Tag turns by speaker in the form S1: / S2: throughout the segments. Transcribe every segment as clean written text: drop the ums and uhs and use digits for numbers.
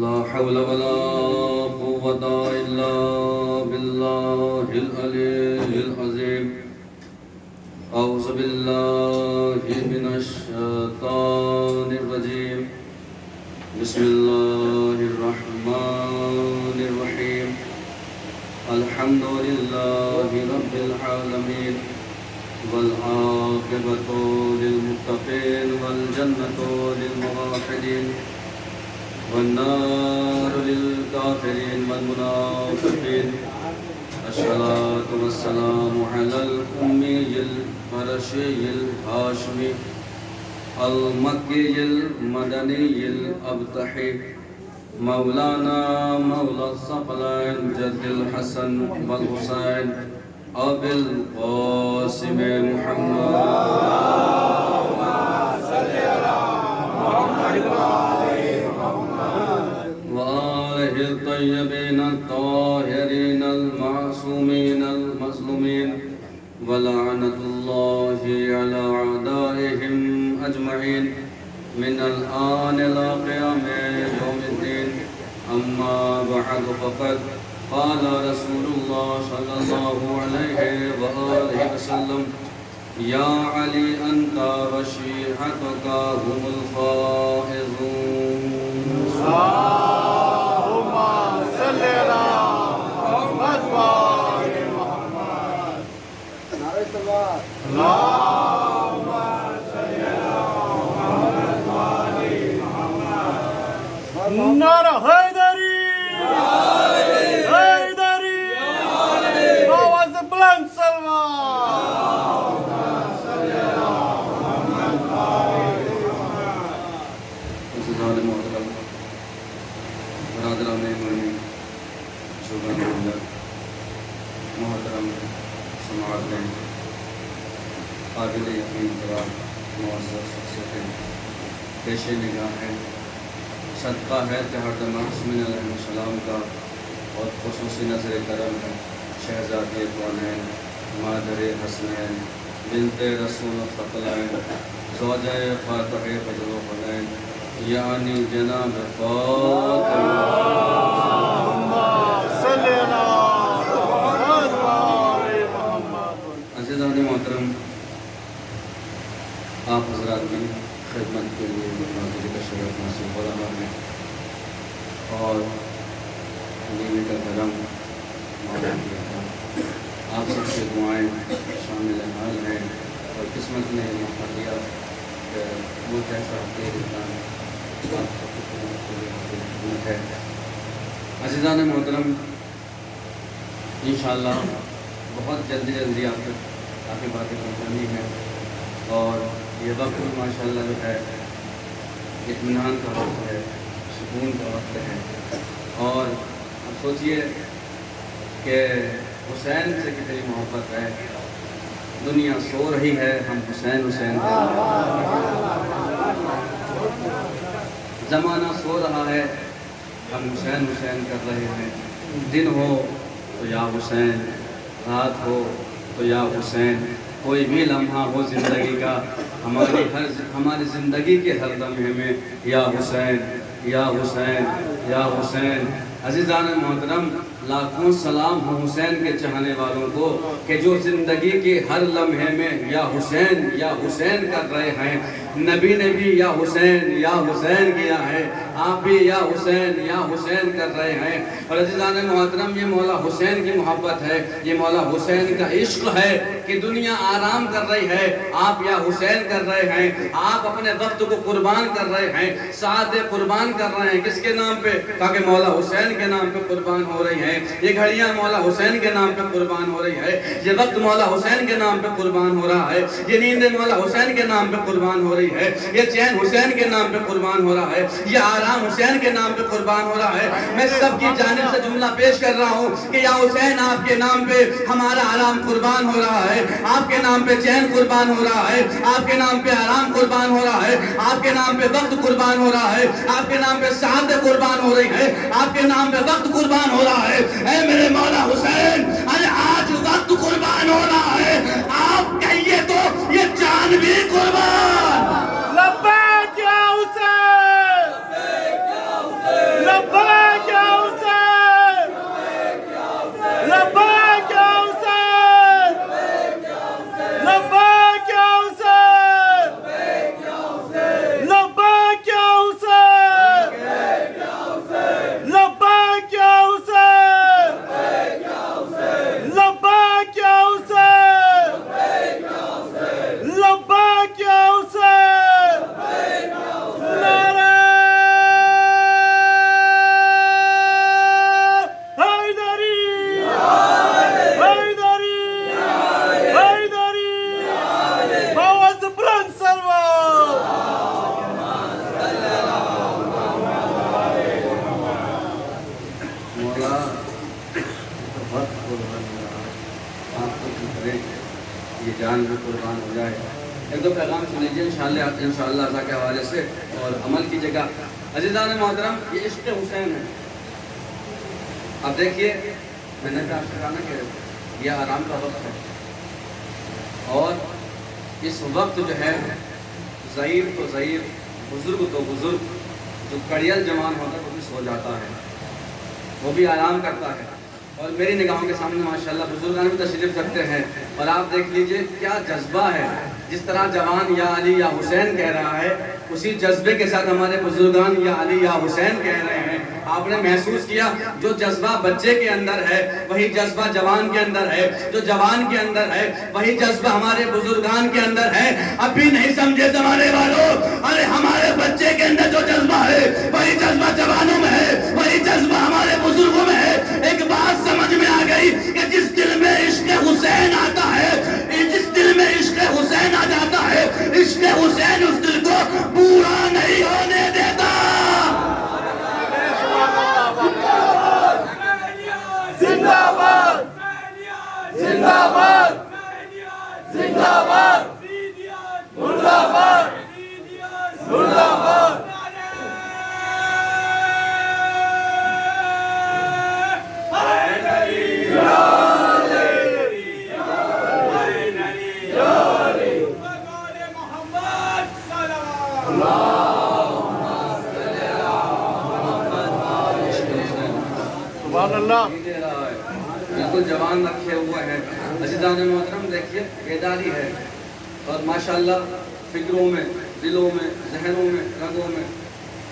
S1: لا حول ولا قوة إلا بالله العلي العظيم أعوذ بالله من الشيطان الرجيم بسم الله الرحمن الرحيم الحمد لله رب العالمين والعاقبة للمتقين والجنة للموحدين والنار للكافرين والمنافقين الصلاة والسلام على الأمي القرشي الهاشمي المكي المدني الأبطحي مولانا مولى الثقلين جد الحسن والحسين أبي القاسم محمد وآله الطيبين الطاهرين المعصومين المظلومين ولعنة الله على أعدائهم أجمعين من الآن إلى قيام يوم الدين أما بعد فقد قال رسول الله صلى الله عليه وآله وسلم يا علي أنت وشيعتك هم الفائزون
S2: اللهم صل على محمد وآل محمد. اللهم صل على محمد وآل محمد. نعرہ حیدری حیدری آواز بلند سلمان.
S1: عزیزان محترم برادران ایمانی شعبہ ملت محترم سماعتیں قابل یقین قرار معزز شخصیتیں پیش نگاہ ہیں صدقہ ہے تہرد محسمین علیہ السلام کا اور خصوصی نظر کرم ہے شہزادی کونین مادر حسنین بنت رسول الثقلین زوجہ فاتح بدر و حنین یعنی جناب فاطمہ.
S2: اللهم صل على محمد وآل محمد.
S1: عزیزان محترم آپ حضرات کی خدمت کے لیے حاضری کا شرف حاصل ہو رہا ہے اور نیمت کا کرم مولا کیا تھا. آپ سب سے دعائیں شامل حال ہیں اور قسمت نے یہ موقع دیا کہ وہ کیسا کہ انسان آپ سب کی خدمت کے لیے حاضر ہے. عزیزان محترم انشاءاللہ بہت جلدی آپ تک کافی باتیں پہنچانی ہیں اور یہ وقت ماشاءاللہ جو ہے اطمینان کا وقت ہے، سکون کا وقت ہے. اور اب سوچئے کہ حسین سے کتنی محبت ہے. دنیا سو رہی ہے، ہم حسین حسین کر رہے ہیں. زمانہ سو رہا ہے، ہم حسین حسین کر رہے ہیں. دن ہو تو یا حسین، رات ہو تو یا حسین. کوئی بھی لمحہ ہو زندگی کا، ہماری زندگی کے ہر لمحے میں یا حسین یا حسین یا حسین. عزیزان محترم لاکھوں سلام ہو حسین کے چاہنے والوں کو کہ جو زندگی کے ہر لمحے میں یا حسین کر رہے ہیں. نبی نے بھی یا حسین کیا ہے، آپ بھی یا حسین کر رہے ہیں. اور عزیزان محترم یہ مولا حسین کی محبت ہے، یہ مولا حسین کا عشق ہے کہ دنیا آرام کر رہی ہے، آپ یا حسین کر رہے ہیں. آپ اپنے وقت کو قربان کر رہے ہیں، ساعتیں قربان کر رہے ہیں. کس کے نام پہ؟ تاکہ مولا حسین کے نام پہ قربان ہو رہی ہیں. یہ گھڑیاں مولا حسین کے نام پہ قربان ہو رہی ہے، یہ وقت مولا حسین کے نام پہ قربان ہو رہا ہے، یہ نیندیں مولا حسین کے نام پہ قربان ہو رہی ہے، یہ چین حسین کے نام پہ قربان ہو رہا ہے، یہ آرام حسین کے نام پہ قربان ہو رہا ہے. میں سب کی جانب سے جملہ پیش کر رہا ہوں کہ یا حسین آپ کے نام پہ ہمارا آرام قربان ہو رہا ہے، آپ کے نام پہ چین قربان ہو رہا ہے، آپ کے نام پہ آرام قربان ہو رہا ہے، آپ کے نام پہ وقت قربان ہو رہا ہے، آپ کے نام پہ سعادت قربان ہو رہی ہے، آپ کے نام پہ وقت قربان ہو رہا ہے. اے میرے مولا حسین آج وقت قربان ہو رہا ہے، آپ کہیے تو یہ جان بھی قربان.
S2: لبیک یا حسین، لبیک
S1: جان بھی قربان ہو جائے۔ ایک دو پیغام سن لیجیے انشاءاللہ اللہ کے حوالے سے اور عمل کیجیے گا۔ عزیزان محترم، یہ عشق حسین ہے۔ اب دیکھیے، میں نے کہا نا کہ یہ آرام کا وقت ہے، اور اس وقت جو ہے ضعیف تو ضعیف، بزرگ تو بزرگ، جو کڑیل جوان ہوتا ہے وہ بھی سو جاتا ہے، وہ بھی آرام کرتا ہے۔ اور میری نگاہوں کے سامنے ماشاءاللہ بزرگان بھی تشریف رکھتے ہیں، اور آپ دیکھ لیجئے کیا جذبہ ہے۔ جس طرح جوان یا علی یا حسین کہہ رہا ہے، اسی جذبے کے ساتھ ہمارے بزرگان یا علی یا حسین کہہ رہے ہیں۔ آپ نے محسوس کیا جو جذبہ بچے کے اندر ہے وہی جذبہ جوان کے اندر ہے، جو جوان کے اندر ہے وہی جذبہ ہمارے بزرگان کے اندر ہے۔ اب بھی نہیں سمجھے زمانے والوں، ارے ہمارے بچے کے اندر جو جذبہ ہے وہی جذبہ جوانوں میں ہے، وہی جذبہ ہمارے بزرگوں میں ہے۔ ایک بات سمجھ میں آ گئی کہ جس دل میں عشق حسین آتا ہے، جس دل میں عشق حسین آ جاتا ہے، عشق حسین اس دل کو پورا نہیں ہونے دیتا۔
S2: زندہ باد، زندہ باد، زندہ باد، مردہ باد، مردہ باد۔ سبحان اللہ۔
S1: بالکل جوان رکھے ہوئے ہیں۔ عزیزان محترم دیکھیے بیداری ہے، اور ماشاءاللہ فکروں میں، دلوں میں، ذہنوں میں، رگوں میں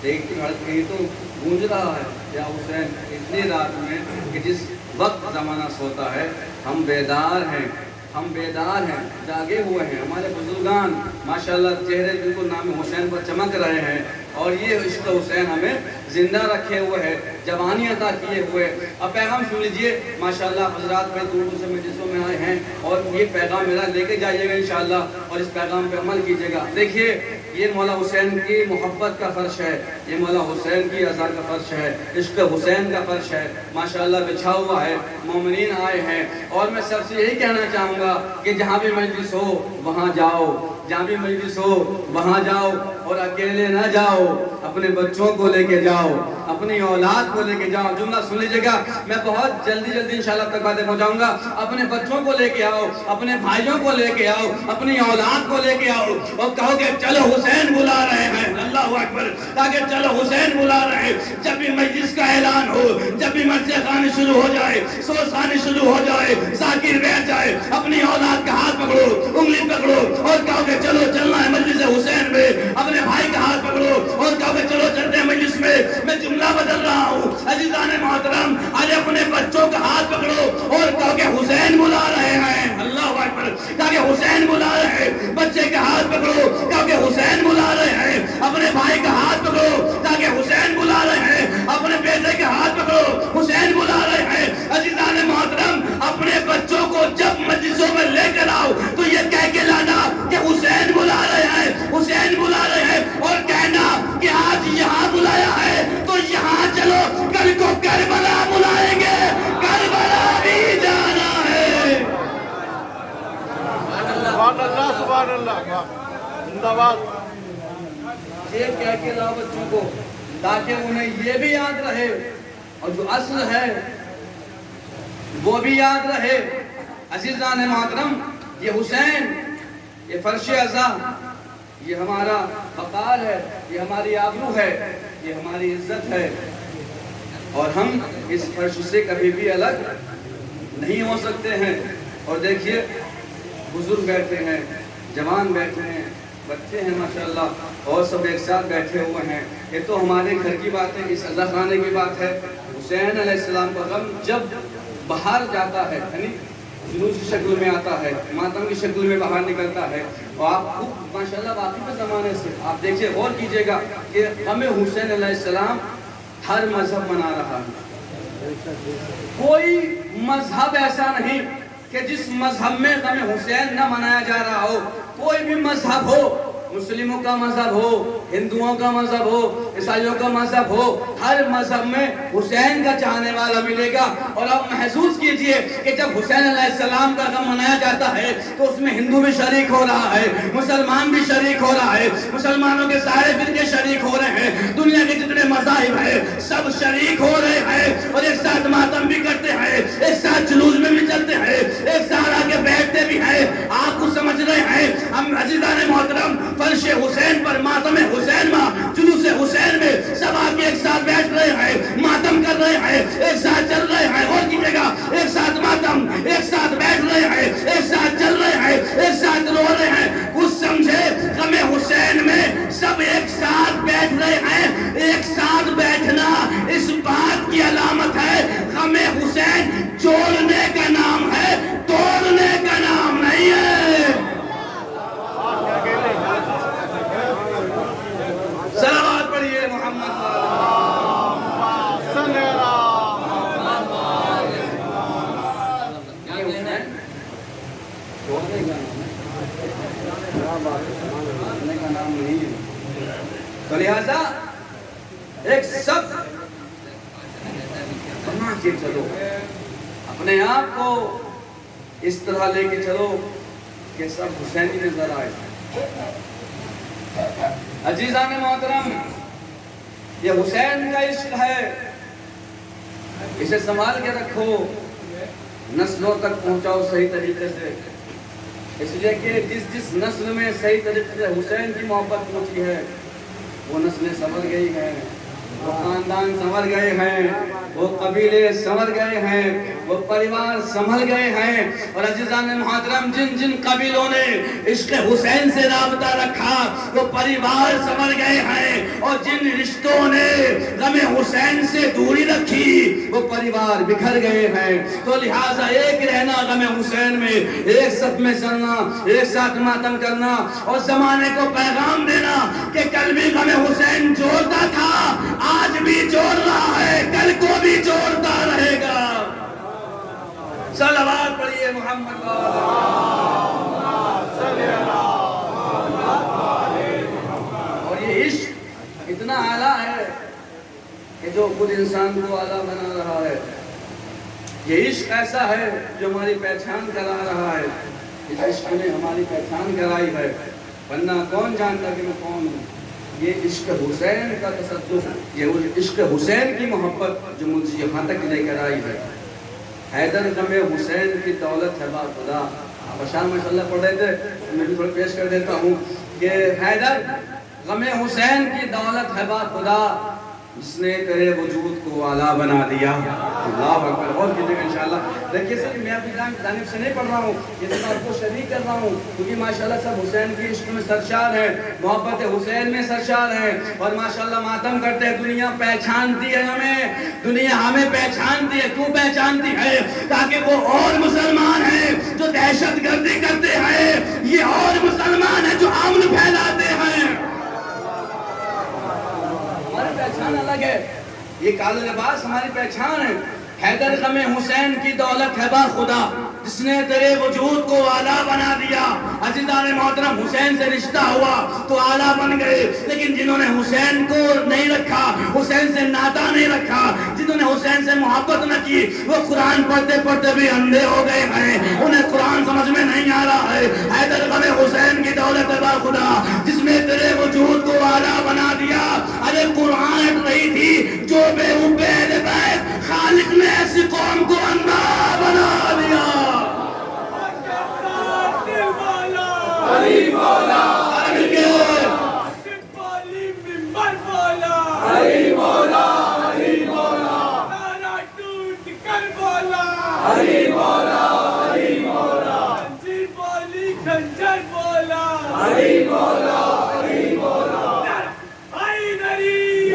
S1: ایک ہی تو گونج رہا ہے یا حسین اتنی رات میں کہ جس وقت زمانہ سوتا ہے ہم بیدار ہیں، ہم بیدار ہیں، جاگے ہوئے ہیں۔ ہمارے بزرگان ماشاءاللہ چہرے بالکل نام حسین پر چمک رہے ہیں، اور یہ عشق حسین ہمیں زندہ رکھے ہوئے ہے، جوانی عطا کیے ہوئے۔ اب پیغام سن لیجئے ماشاءاللہ، حضرات بڑے دور دور سے مجلسوں میں آئے ہیں، اور یہ پیغام میرا لے کے جائیے گا انشاءاللہ، اور اس پیغام پہ عمل کیجیے گا۔ دیکھیے یہ مولا حسین کی محبت کا فرش ہے، یہ مولا حسین کی رضا کا فرش ہے، عشق حسین کا فرش ہے، ماشاءاللہ بچھا ہوا ہے، مومنین آئے ہیں۔ اور میں سب سے یہی کہنا چاہوں گا کہ جہاں بھی مجلس ہو وہاں جاؤ، جہاں بھی مجلس ہو وہاں جاؤ، اور اکیلے نہ جاؤ، اپنے بچوں کو لے کے جاؤ، اپنی اولاد کو لے کے جاؤ۔ جملہ سن لیجیے گا، میں بہت جلدی انشاءاللہ تک باتیں پہنچاؤں گا۔ اپنے بچوں کو لے کے آؤ، اپنے بھائیوں کو لے کے آؤ، اپنی اولاد کو لے کے آؤ، اور کہو کہ چلو حسین بلا رہے ہیں، اللہ اکبر، تاکہ چلو حسین بلا رہے ہیں۔ جب بھی مجلس کا اعلان ہو، جب بھی مجلس خانی شروع ہو جائے، سوز خانی شروع ہو جائے، ذاکر بیٹھ جائے، اپنی اولاد کا ہاتھ پکڑو، انگلی پکڑو، اور کہو کہ چلو چلنا ہے مجلس حسین میں۔ اپنے بھائی کا ہاتھ پکڑو اور کہو کہ چلو چلتے ہیں مجلس میں۔ میں جملہ بدل رہا ہوں، عزیزان محترم، آج اپنے بچوں کا ہاتھ پکڑو اور کہو کہ حسین بلا رہے ہیں، اللہ اکبر، تاکہ حسین بلا رہے ہیں۔ بچے کا ہاتھ پکڑو، کہو کہ حسین بلا رہے ہیں۔ اپنے بھائی کا ہاتھ پکڑو تاکہ حسین بلا رہے ہیں۔ اپنے بیٹے کا ہاتھ پکڑو، حسین بلا رہے ہیں۔ عزیزان محترم، اپنے بچوں کو جب مجلسوں میں لے کر آؤ تو یہ کہہ کے لانا کہ حسین بلا رہے ہیں، حسین بلا رہے ہیں، اور کہنا کہ آج یہاں بلایا ہے تو یہاں چلو، کل کو کربلا بلائیں گے، کربلا بھی جانا ہے۔
S2: سبحان اللہ، سبحان اللہ، زندہ باد۔
S1: یہ کہہ کے لاؤ بچوں کو تاکہ انہیں یہ بھی یاد رہے، اور جو اصل ہے وہ بھی یاد رہے۔ عزیزان محترم، یہ حسین، یہ فرش عزا، یہ ہمارا وقار ہے، یہ ہماری آبرو ہے، یہ ہماری عزت ہے، اور ہم اس فرش سے کبھی بھی الگ نہیں ہو سکتے ہیں۔ اور دیکھیے بزرگ بیٹھے ہیں، جوان بیٹھے ہیں، بچے ہیں ماشاءاللہ، اور سب ایک ساتھ بیٹھے ہوئے ہیں۔ یہ تو ہمارے گھر کی بات ہے، اس عزا خانے کی بات ہے۔ حسین علیہ السلام کا غم جب باہر جاتا ہے، یعنی جلوس کی شکل میں آتا ہے، ماتم کی شکل میں باہر نکلتا ہے، اور آپ خوب ماشاءاللہ واقعی کے زمانے سے آپ دیکھیے، غور کیجئے گا کہ غم حسین علیہ السلام ہر مذہب منا رہا ہے۔ کوئی مذہب ایسا نہیں کہ جس مذہب میں غم حسین نہ منایا جا رہا ہو۔ کوئی بھی مذہب ہو، مسلموں کا مذہب ہو، ہندوؤں کا مذہب ہو، عیسائیوں کا مذہب ہو، ہر مذہب میں حسین کا چاہنے والا ملے گا۔ اور آپ محسوس کیجئے کہ جب حسین علیہ السلام کا غم منایا جاتا ہے تو اس میں ہندو بھی شریک ہو رہا ہے، مسلمان بھی شریک ہو رہا ہے، مسلمانوں کے سارے فرقے شریک ہو رہے ہیں، دنیا کے جتنے مذاہب ہیں سب شریک ہو رہے ہیں، اور ایک ساتھ ماتم بھی کرتے ہیں، ایک ساتھ جلوس میں بھی چلتے ہیں، ایک ساتھ آگے بیٹھتے بھی ہیں۔ آپ کو سمجھ رہے ہیں، ہم عزیزان محترم فرش حسین پر ماتم حسین میں، جلوس حسین میں سب آگے ایک ساتھ بیٹھ رہے ہیں، ماتم کر رہے ہیں، ایک ساتھ چل رہے ہیں۔ اور کیجئے گا، ایک ساتھ ماتم، ایک ساتھ بیٹھ رہے ہیں، ایک ساتھ چل رہے ہیں، ایک ساتھ رو رہے ہیں۔ کچھ سمجھے غم حسین میں سب ایک ساتھ بیٹھ رہے ہیں۔ ایک ساتھ بیٹھنا اس بات کی علامت ہے غم حسین جوڑنے کا نام ہے، توڑنے کا نام نہیں ہے۔ صلوات پڑھیے محمد کا نام نہیں ہے۔ تو لہذا ایک سب بنا کے چلو، اپنے آپ کو اس طرح لے کے چلو کہ سب حسینی نظر آئے۔ عزیزان محترم، یہ حسین کا عشق ہے، اسے سنبھال کے رکھو، نسلوں تک پہنچاؤ صحیح طریقے سے۔ اس لیے کہ جس نسل میں صحیح طریقے سے حسین کی محبت پہنچی ہے وہ نسلیں سنور گئی ہیں، وہ خاندان سنور گئے ہیں، وہ قبیلے سنور گئے ہیں، وہ پریوار سنبھل گئے ہیں۔ اور عزیزان محترم، جن جن قبیلوں نے عشق حسین سے رابطہ رکھا وہ پریوار سنور گئے ہیں، اور جن رشتوں نے غم حسین سے دوری رکھی وہ پریوار بکھر گئے ہیں۔ تو لہٰذا ایک رہنا غم حسین میں، ایک صف میں چلنا، ایک ساتھ ماتم کرنا، اور زمانے کو پیغام دینا کہ کل بھی غم حسین جوڑتا تھا، آج بھی جوڑ رہا ہے، کل کو بھی جوڑتا رہے گا۔ صلوات پڑھیے محمد اور یہ عشق اتنا اعلیٰ ہے کہ جو خود انسان کو اعلیٰ بنا رہا ہے۔ یہ عشق ایسا ہے جو ہماری پہچان کرا رہا ہے، اس عشق نے ہماری پہچان کرائی ہے، ورنہ کون جانتا کہ میں کون ہوں۔ یہ عشق حسین کا تصدق، یہ عشق حسین کی محبت جو مجھے یہاں تک لے کر آئی ہے۔ حیدر غم حسین کی دولت ہے با خدا۔ آپ اشعار ماشاءاللہ پڑھ رہے تھے، میں بھی تھوڑا پیش کر دیتا ہوں کہ حیدر غم حسین کی دولت ہے با خدا، جس نے تیرے وجود کو اعلیٰ بنا دیا۔ اللہ اکبر، اور کیجئے گا انشاءاللہ۔ دیکھیے سر، میں اپنی جانب سے نہیں پڑھ رہا ہوں، یہ تو آپ کو شریک کر رہا ہوں، کیونکہ ماشاءاللہ سب حسین کی عشق میں سرشار ہیں، محبت حسین میں سرشار ہیں، اور ماشاءاللہ ماتم کرتے ہیں۔ دنیا پہچانتی ہے ہمیں، دنیا ہمیں پہچانتی ہے۔ کیوں پہچانتی ہے؟ تاکہ وہ اور مسلمان ہیں جو دہشت گردی کرتے ہیں، یہ اور مسلمان ہیں جو امن پھیلاتے ہیں۔ ہماری پہچان الگ ہے، یہ کالے لباس ہماری پہچان ہے۔ حیدر غم حسین کی دولت ہے با خدا، جس نے تیرے وجود کو اعلیٰ بنا دیا۔ عزیزان محترم، حسین سے رشتہ ہوا تو اعلیٰ بن گئے، لیکن جنہوں نے حسین کو نہیں رکھا، حسین سے ناطہ نہیں رکھا، جنہوں نے حسین سے محبت نہ کی، وہ قرآن پڑھتے پڑھتے بھی اندھے ہو گئے ہیں، انہیں قرآن سمجھ میں نہیں آ رہا ہے۔ حیدر غم حسین کی دولت ہے با خدا، جس نے تیرے وجود کو اعلیٰ بنا دیا۔ ارے قرآن ہٹ رہی تھی جو بے اہل بیت، خالق نے ایسی قوم کو اندھا بنا دیا۔ علی مولا، علی کے علی مولا، علی مولا، نعرہ ٹوٹ کر بولا، علی مولا، علی مولا، زنجیر بولی خنجر بولا، علی مولا، علی مولا، حیدری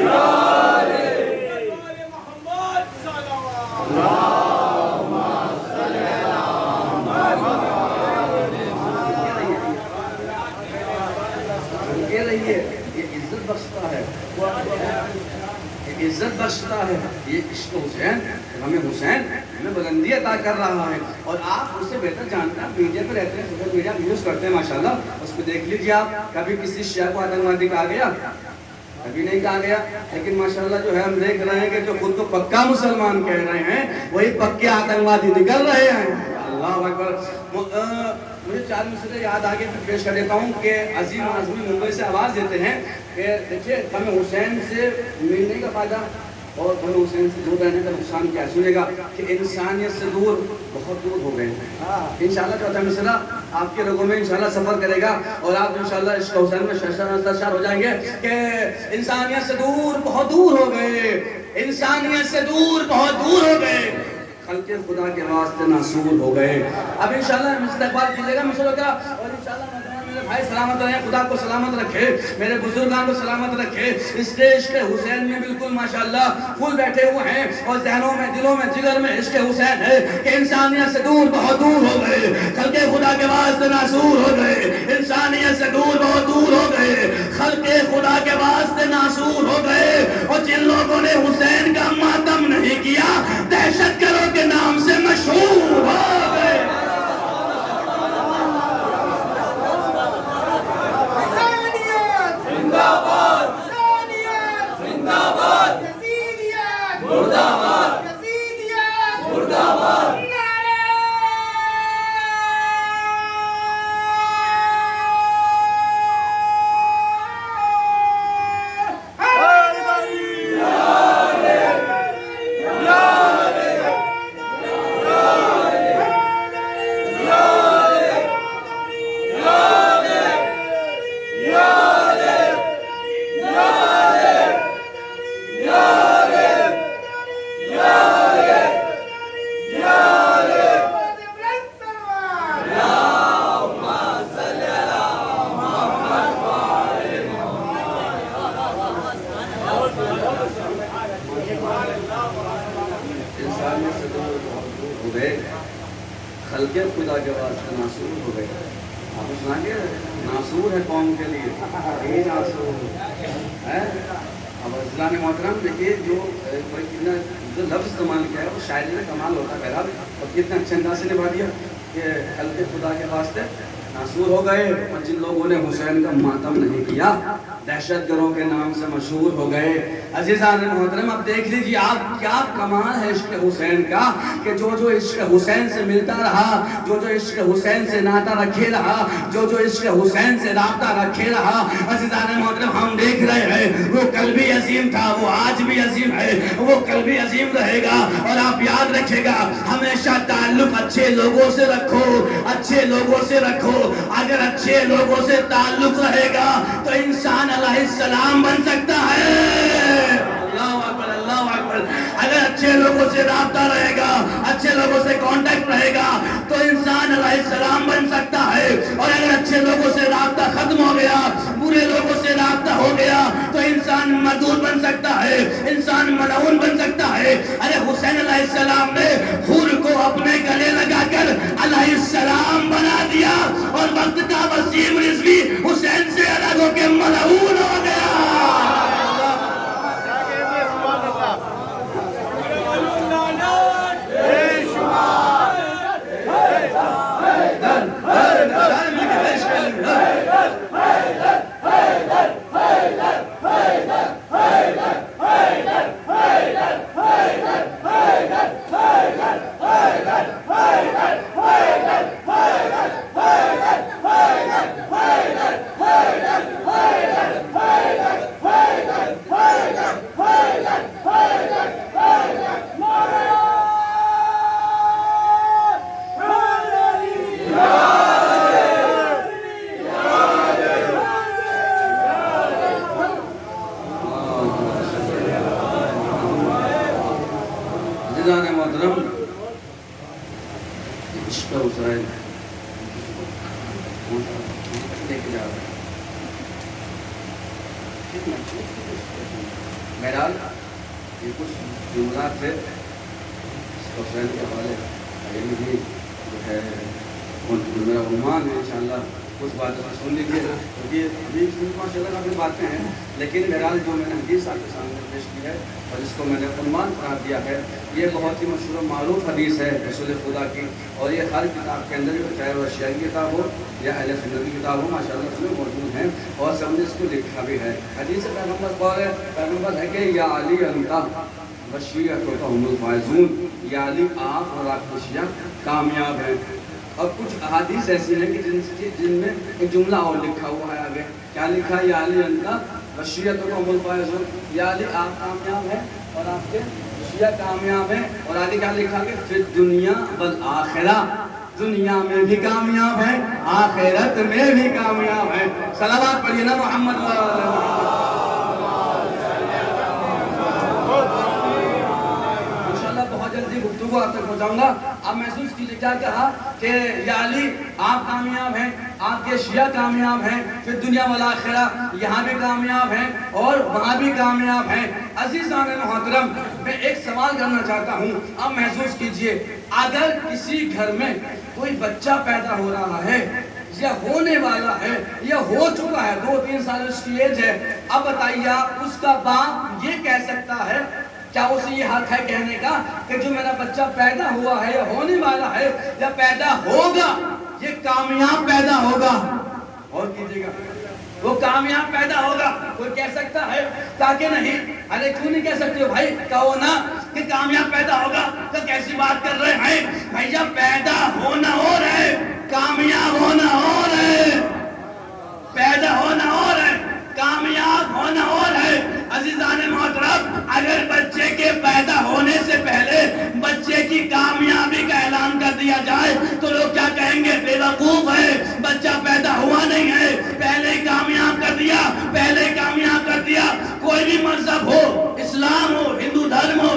S1: عزت بخشتا ہے، یہ عشق حسین ہمیں حسین ہمیں بلندی عطا کر رہا ہے۔ اور آپ اس سے بہتر جانتے ہیں، آپ میڈیا پہ رہتے ہیں، سوشل میڈیا یوز کرتے ہیں ماشاءاللہ، اس پہ دیکھ لیجیے آپ کبھی کسی شیعہ کو آتنکوادی کہا گیا؟ کبھی نہیں کہا گیا۔ لیکن ماشاءاللہ جو ہے ہم دیکھ رہے ہیں کہ جو خود کو پکا مسلمان کہہ رہے ہیں وہی پکے آتنکوادی نکل رہے ہیں۔ اللہ اکبر۔ مجھے 4 مصرے یاد آگے پھر پیش کر دیتا ہوں کہ عظیم اعظمی ممبئی سے آواز دیتے ہیں کہ دیکھیے غم حسین سے ملنے کا فائدہ اور غم حسین سے دور رہنے کا نقصان کیا سنیے گا کہ انسانیت سے دور بہت دور ہو گئے ہیں۔ انشاءاللہ چوتھا مصرع آپ کے رگوں میں انشاءاللہ سفر کرے گا اور آپ انشاءاللہ عشق حسین میں سرشار ہو جائیں گے کہ انسانیت سے دور بہت دور ہو گئے، انسانیت سے دور بہت دور ہو گئے، خلق خدا کے واسطے ناسور ہو گئے۔ اب انشاءاللہ استقبال کیجئے گا مصرع کا، اور انشاءاللہ میرے بھائی سلامت رہیں، خدا کو سلامت رکھے، میرے بزرگان کو سلامت رکھے۔ عشق حسین میں بالکل ماشاءاللہ پھول بیٹھے ہوئے ہیں اور ذہنوں میں، دلوں میں، جگر میں عشق حسین ہے کہ انسانیت سے دور بہت دور ہو گئے، خلق خدا کے واسطے ناسور ہو گئے، انسانیت سے دور بہت دور ہو گئے، خلق خدا کے واسطے ناسور ہو گئے۔ اور جن لوگوں نے حسین کا ماتم نہیں کیا دہشت گردوں کے نام سے مشہور ہو گئے۔ خلق خدا کے واسطے ناسور ہو گئے۔ آپ سنا کہ ناسور ہے قوم کے لیے، یہ ناسور ہے۔ اب اسلام محترم دیکھیے جو لفظ استعمال کیا ہے وہ شاعری میں کمال ہوتا ہے، اور کتنا اچھے انداز سے نبھا دیا کہ خلق خدا کے واسطے ناسور ہو گئے، اور جن لوگوں نے حسین کا ماتم نہیں کیا دہشت گردوں کے نام سے مشہور ہو گئے۔ عزیزان محترم اب دیکھ لیجیے آپ کیا کمال ہے عشق حسین کا کہ جو عشق حسین سے ملتا رہا، جو عشق حسین سے ناطہ رکھے رہا، جو عشق حسین سے رابطہ رکھے رہا، عزیزان محترم ہم دیکھ رہے ہیں وہ کل بھی عظیم تھا، وہ آج بھی عظیم ہے، وہ کل بھی عظیم رہے گا۔ اور آپ یاد رکھے گا ہمیشہ تعلق اچھے لوگوں سے رکھو، اچھے لوگوں سے رکھو۔ اگر اچھے لوگوں سے تعلق رہے گا تو انسان علیہ السلام بن سکتا ہے۔ اللہ اکبر، اللہ اکبر۔ اگر اچھے لوگوں سے رابطہ رہے گا، اچھے لوگوں سے کانٹیکٹ رہے گا تو انسان علیہ السلام بن سکتا ہے۔ اور اگر اچھے لوگوں سے رابطہ ختم ہو گیا، برے لوگوں سے رابطہ ہو گیا تو انسان مردود بن سکتا ہے، انسان ملعون بن سکتا ہے۔ ارے حسین علیہ السلام نے حور کو اپنے گلے لگا کر علیہ السلام بنا دیا، اور وقت کا وسیم رضوی حسین سے الگ ہو کے ملعون ہو گیا۔ بہرحال یہ کچھ جملات تھے حسین کے حوالے، آگے میں بھی جو ہے میرا عنوان ہے انشاءاللہ کچھ باتوں کو سن لیجیے، کیونکہ ابھی ماشاء اللہ کافی باتیں ہیں، لیکن بہرحال جو میں نے حدیث آپ کے سامنے پیش کی ہے اور جس کو میں نے عنوان قرار دیا ہے، یہ بہت ہی مشہور و معروف حدیث ہے رسول خدا کی، اور یہ ہر کتاب کے اندر، چاہے وہ شیعہ کی کتاب ہو یا اہل سنت کی کتاب ہو، ماشاء اللہ اس میں موجود ہیں اور سب نے اس کو لکھا بھی ہے۔ حدیث پیغمبر قول ہے، پیغمبر ہے کہ یا علی انت وشیعتکم الفائزون، یا علی آپ اور آپ کی شیعہ کامیاب ہیں۔ اور کچھ احادیث ایسی ہیں کہ جن میں ایک جملہ اور لکھا ہوا ہے آگے، کیا لکھا ہے؟ یا علی انت وشیعتکم الفائزون، یا علی آپ کامیاب ہیں اور آپ کے شیعہ کامیاب ہیں، اور آگے کیا لکھا کہ فی الدنیا والآخرہ، دنیا میں بھی کامیاب ہیں، آخرت میں بھی کامیاب ہیں۔ صلوات پڑھیے نا محمد صلی اللہ علیہ وسلم۔ بہت جلدی گفتگو آپ تک پہنچاؤں گا۔ آپ محسوس کیجئے کیا کہا کہ یا علی آپ کامیاب ہیں، آپ کے شیعہ کامیاب ہیں، پھر دنیا والآخرہ، یہاں بھی کامیاب ہیں اور وہاں بھی کامیاب ہیں۔ عزیزان محترم، میں ایک سوال کرنا چاہتا ہوں، آپ محسوس کیجئے اگر کسی گھر میں کوئی بچہ پیدا ہو رہا ہے یا ہونے والا ہے یا ہو چکا ہے، 2-3 سال اس کی ایج ہے، اب بتائیے آپ اس کا باپ یہ کہہ سکتا ہے، کیا اسے یہ حق ہے کہنے کا کہ جو میرا بچہ پیدا ہوا ہے یا ہونے والا ہے یا پیدا ہوگا یہ کامیاب پیدا ہوگا؟ اور کیجئے گا، وہ کامیاب پیدا ہوگا، کوئی کہہ سکتا ہے؟ تاکہ نہیں، ارے کیوں نہیں کہہ سکتے ہو بھائی؟ کہو نا کہ کامیاب پیدا ہوگا، کہ کیسی بات کر رہے ہیں بھائیہ؟ پیدا ہونا اور ہے، کامیاب ہونا اور ہے، پیدا ہونا اور ہے، کامیاب ہونا اور ہے۔ عزیزان محترم، اگر بچے کے پیدا ہونے سے پہلے بچے کی کامیابی کا اعلان کر دیا جائے تو لوگ کیا کہیں گے؟ بے وقوف ہے، بچہ پیدا ہوا نہیں ہے، پہلے کامیاب کر دیا، پہلے کامیاب کر دیا۔ کوئی بھی مذہب ہو، اسلام ہو، ہندو دھرم ہو،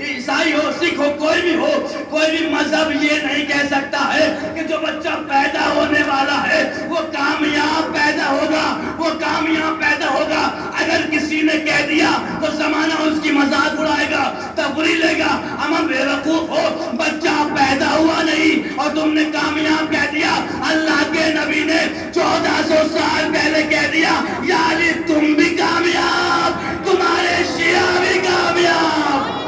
S1: عیسائی ہو، سکھ ہو، کوئی بھی ہو، کوئی بھی مذہب یہ نہیں کہہ سکتا ہے کہ جو بچہ پیدا ہونے والا ہے وہ کامیاب پیدا ہوگا، وہ کامیاب پیدا ہوگا۔ اگر کسی نے کہہ دیا تو زمانہ اس کی مذاق اڑائے گا، تفریح لے گا، ہم بے وقوف ہو، بچہ پیدا ہوا نہیں اور تم نے کامیاب کہہ دیا۔ اللہ کے نبی نے 1400 سال پہلے کہہ دیا یا علی تم بھی کامیاب، تمہارے شیعہ بھی کامیاب۔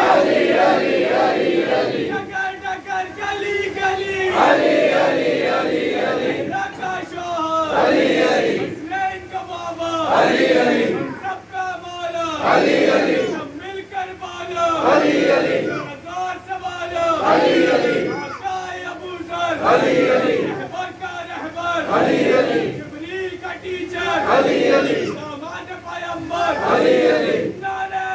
S1: علی علی علی علی ڈگر ڈگر گلی گلی، علی علی علی علی رکھا شوہر، علی علی حسنین کا بابا، علی علی سب کا مولا، علی علی سب مل کر بالا، علی علی ہزار سوالا، علی علی آقا ابو ذر، علی علی رہبر کا رہبر، علی علی جبریل کا ٹیچر، علی علی داماد پیغمبر، علی علی نعرہ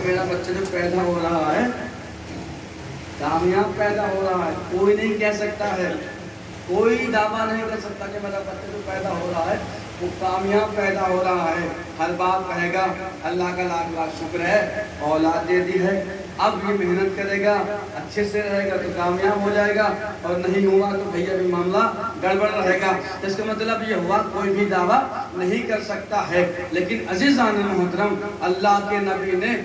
S1: میرا بچہ جو پیدا ہو رہا ہے کامیاب پیدا ہو رہا ہے، کوئی نہیں کہہ سکتا ہے، کوئی دعویٰ نہیں کر سکتا کہ میرا بچہ جو پیدا ہو رہا ہے وہ کامیاب پیدا ہو رہا ہے۔ ہر باپ کہے گا اللہ کا لاکھ لاکھ شکر ہے اولاد دے دی ہے، اب یہ محنت کرے گا، اچھے سے رہے گا تو کامیاب ہو جائے گا، اور نہیں ہوا تو بھیا بھی معاملہ گڑبڑ رہے گا۔ اس کا مطلب یہ ہوا کوئی بھی دعویٰ نہیں کر سکتا ہے۔ لیکن عزیزان محترم، اللہ کے نبی نے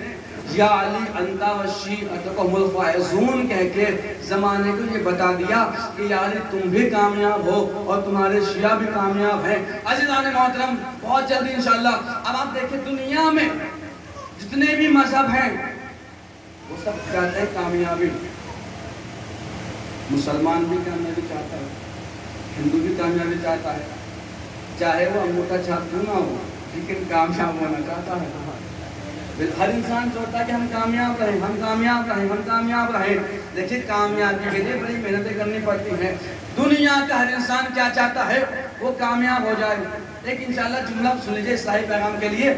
S1: یا علی انتا وشیعتکم الفائزون کہہ کے زمانے کو یہ بتا دیا کہ یا علی تم بھی کامیاب ہو اور تمہارے شیعہ بھی کامیاب ہیں۔ عزیزان محترم، بہت جلدی انشاءاللہ اب آپ دیکھیں دنیا میں جتنے بھی مذہب ہیں وہ سب چاہتے ہیں کامیابی۔ مسلمان بھی کامیابی چاہتا ہے، ہندو بھی کامیابی چاہتا ہے، چاہے وہ انگوٹھا چھاپ کیوں نہ ہو لیکن کامیاب ہونا چاہتا ہے۔ ہر انسان چاہتا ہے کہ ہم کامیاب رہیں، ہم کامیاب رہیں، ہم کامیاب رہیں۔ دیکھیں کامیابی کے لیے بڑی محنتیں کرنی پڑتی ہیں۔ دنیا کا ہر انسان کیا چاہتا ہے؟ وہ کامیاب ہو جائے۔ ایک انشاءاللہ جملہ سن لیجیے اصلاحی پیغام کے لیے،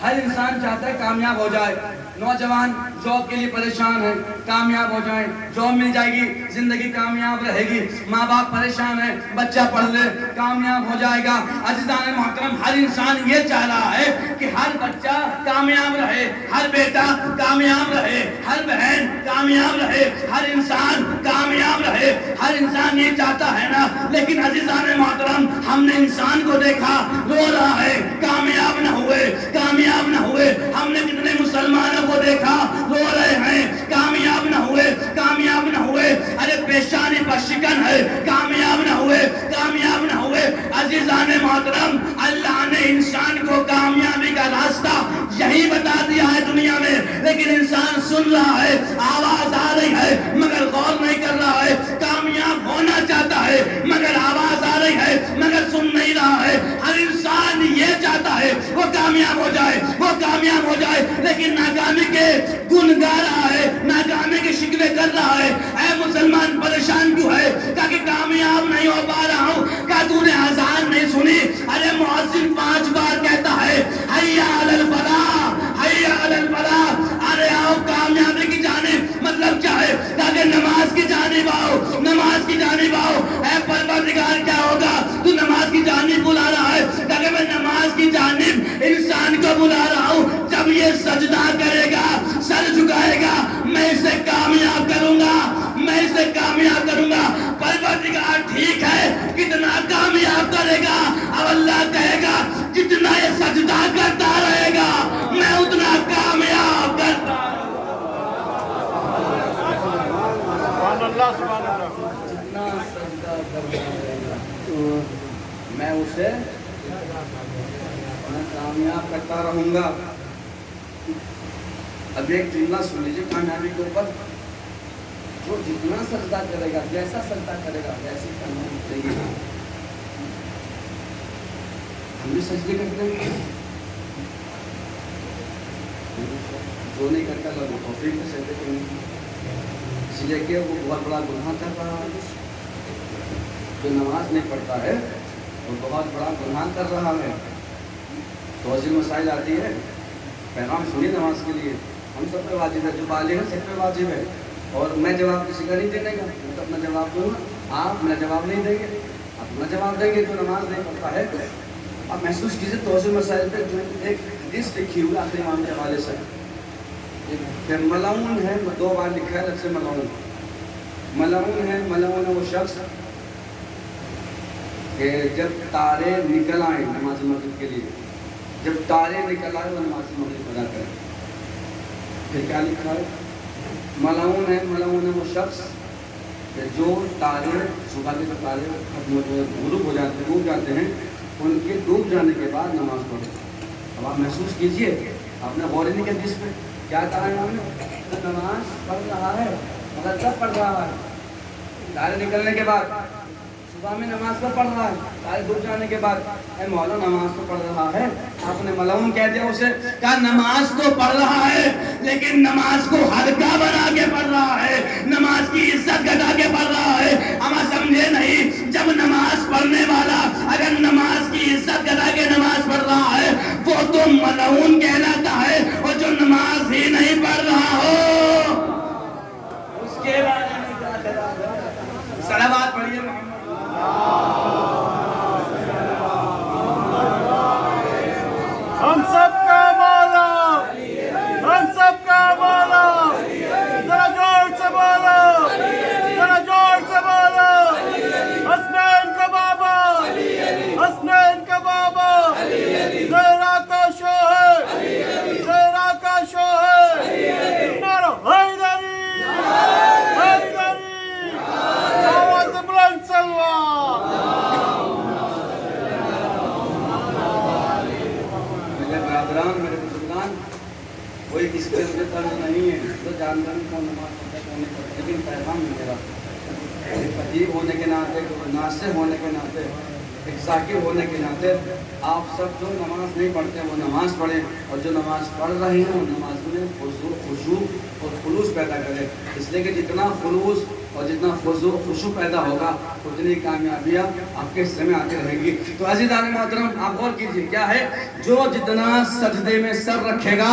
S1: ہر انسان چاہتا ہے کامیاب ہو جائے. نوجوان جاب کے لیے پریشان ہیں, کامیاب ہو جائیں, جاب مل جائے گی, زندگی کامیاب رہے گی. ماں باپ پریشان ہیں, بچہ پڑھ لے کامیاب ہو جائے گا. عزیزان محترم, ہر انسان یہ چاہ رہا ہے کہ ہر بچہ کامیاب رہے, ہر بیٹا کامیاب رہے, ہر بہن کامیاب رہے, ہر انسان کامیاب رہے. ہر انسان یہ چاہتا ہے نا. لیکن عزیزان محترم, ہم نے انسان کو دیکھا رو رہا ہے, کامیاب نہ ہوئے, کامیاب نہ ہوئے. ہم نے کتنے مسلمانوں کو دیکھا رو رہے ہیں, کامیاب نہ ہوئے, کامیاب نہ ہوئے. ارے پیشانی پر شکن ہے, کامیاب نہ ہوئے, کامیاب نہ ہوئے. عزیزان محترم, اللہ نے انسان کو کامیابی کا راستہ یہی بتا دیا ہے دنیا میں, لیکن انسان سن رہا ہے, آواز آ رہی ہے مگر غور نہیں کر رہا ہے. کامیاب ہونا چاہتا ہے مگر آواز آ رہی ہے مگر سن نہیں رہا ہے. ہر انسان یہ چاہتا ہے وہ کامیاب ہو جائے, وہ کامیاب ہو جائے, لیکن ناکامی کے گن گا رہا ہے, ناکامی کے شکوے کر رہا ہے. اے مسلمان پریشان کیوں ہے؟ کہ کامیاب نہیں ہو پا رہا ہوں. کیا تو نے اذان نہیں سنی؟ ارے مؤذن 5 بار کہتا ہے حیا علی الفلاح, حیا علی الفلاح. ارے آؤ کامیابی کی جانب. مطلب کیا ہے؟ کہ نماز کی جانب آؤ, نماز کی جانب آؤ. اے پروردگار کیا ہوگا؟ تو نماز کی جانب بلا رہا ہے. کہ میں نماز کی جانب انسان کو بلا رہا ہوں. جب یہ سجدہ کرے گا, سر جھکائے گا, میں اسے کامیاب کروں گا, میں اسے کامیاب کروں گا. پروردگار ٹھیک ہے, کتنا کامیاب کرے گا؟ اب اللہ کہے گا جتنا یہ سجدہ کرتا رہے گا میں اتنا کامیاب کرتا رہوں گا.
S2: سبحان اللہ, سبحان اللہ.
S1: جتنا سجدہ کرتا رہے گا میں اسے کامیاب کرتا رہوں گا. اب ایک جملہ سن لیجیے کامیابی کے اوپر. جو جتنا سجدہ کرے گا, جیسا سجدہ کرے گا ویسے کامیابی چاہیے. ہم بھی سجدے کرتے ہیں, جو نہیں کرتا اللہ توفیق سے سجدے کریں گے. اس لیے کہ وہ بہت بڑا گناہ کر رہا ہے. جو نماز نہیں پڑھتا ہے وہ بہت بڑا گناہ کر رہا ہے. توضیح مسائل آتی ہے, پیغام سنیے نماز کے لیے. ہم سب پہ واجب ہے, جو بالغ ہیں سب پہ واجب ہے. اور میں جواب کسی کا نہیں دینے گا, میں تو اپنا جواب دوں گا. آپ میرا جواب نہیں دیں گے, اپنا جواب دیں گے. جو نماز نہیں پڑھتا ہے آپ محسوس کیجیے توضیح مسائل پہ. جو ایک حدیث لکھی ہوئی آخری امام کے حوالے سے, کہ ملعون ہے, 2 بار لکھا ہے لفظ ملعون. ملعون ہے, ملعون ہے وہ شخص کہ جب تارے نکل آئیں نماز مسجد کے لیے, جب تارے نکل آئے وہ نماز مغرب ادا کریں. پھر کیا لکھا ہے؟ ملعون ہے, ملعون ہے وہ شخص کہ جو تارے صبح کے تارے غروب ہو جاتے ہیں, ڈوب جاتے ہیں, ان کے ڈوب جانے کے بعد نماز پڑھے. اب آپ محسوس کیجئے, آپ نے غور نہیں کیا جس پہ کیا کہا ہے انہوں نے؟ نماز پڑھ رہا ہے مگر کب پڑھ رہا ہے؟ تارے نکلنے کے بعد. صبح میں نماز کو پڑھ رہا ہے, تارے ڈوب جانے کے بعد. اے مولا نماز تو پڑھ رہا ہے. آپ نے ملعون کہہ دیا اسے. کہا نماز تو پڑھ رہا ہے لیکن نماز کو ہلکا بنا کے پڑھ رہا ہے, نماز کی عزت گھٹا کے پڑھ رہا ہے. ہم سمجھے نہیں, جب نماز پڑھنے والا اگر نماز کی عزت گھٹا کے نماز پڑھ رہا ہے وہ تو ملعون کہلاتا ہے. اور جو نماز ہی نہیں پڑھ رہا ہو اس کے بارے میں کیا خیال ہے؟ صلوات پڑھیے محمد.
S2: ہم سب کا مولا, ہم سب کا مولا. ذرا جوڑ سے بولو, ذرا جوڑ سے بولو. حسنین کا بابا, حسنین کا بابا. زہرا کا شوہر, زہرا کا شوہر. نعرہ حیدری, حیدری. آواز بلند سلوات.
S1: میرے بزرگان, کوئی کسی کے مجھے طرز نہیں ہے, تو جانتا نہیں کون نماز پڑھتا ہے کون نہیں پڑھتا. لیکن پیغام ہے میرا, ایک خطیب ہونے کے ناطے, ناصح ہونے کے ناطے, ایک ذاکر ہونے کے ناطے, آپ سب جو نماز نہیں پڑھتے وہ نماز پڑھیں, اور جو نماز پڑھ رہے ہیں وہ نماز میں خشوع اور خلوص پیدا کریں. اس لیے کہ جتنا خلوص اور جتنا خوشو پیدا ہوگا اتنی کامیابیاں آپ کے حصے میں آتی رہیں گی. تو عزیزان محترم آپ غور کیجئے کیا ہے, جو جتنا سجدے میں سر رکھے گا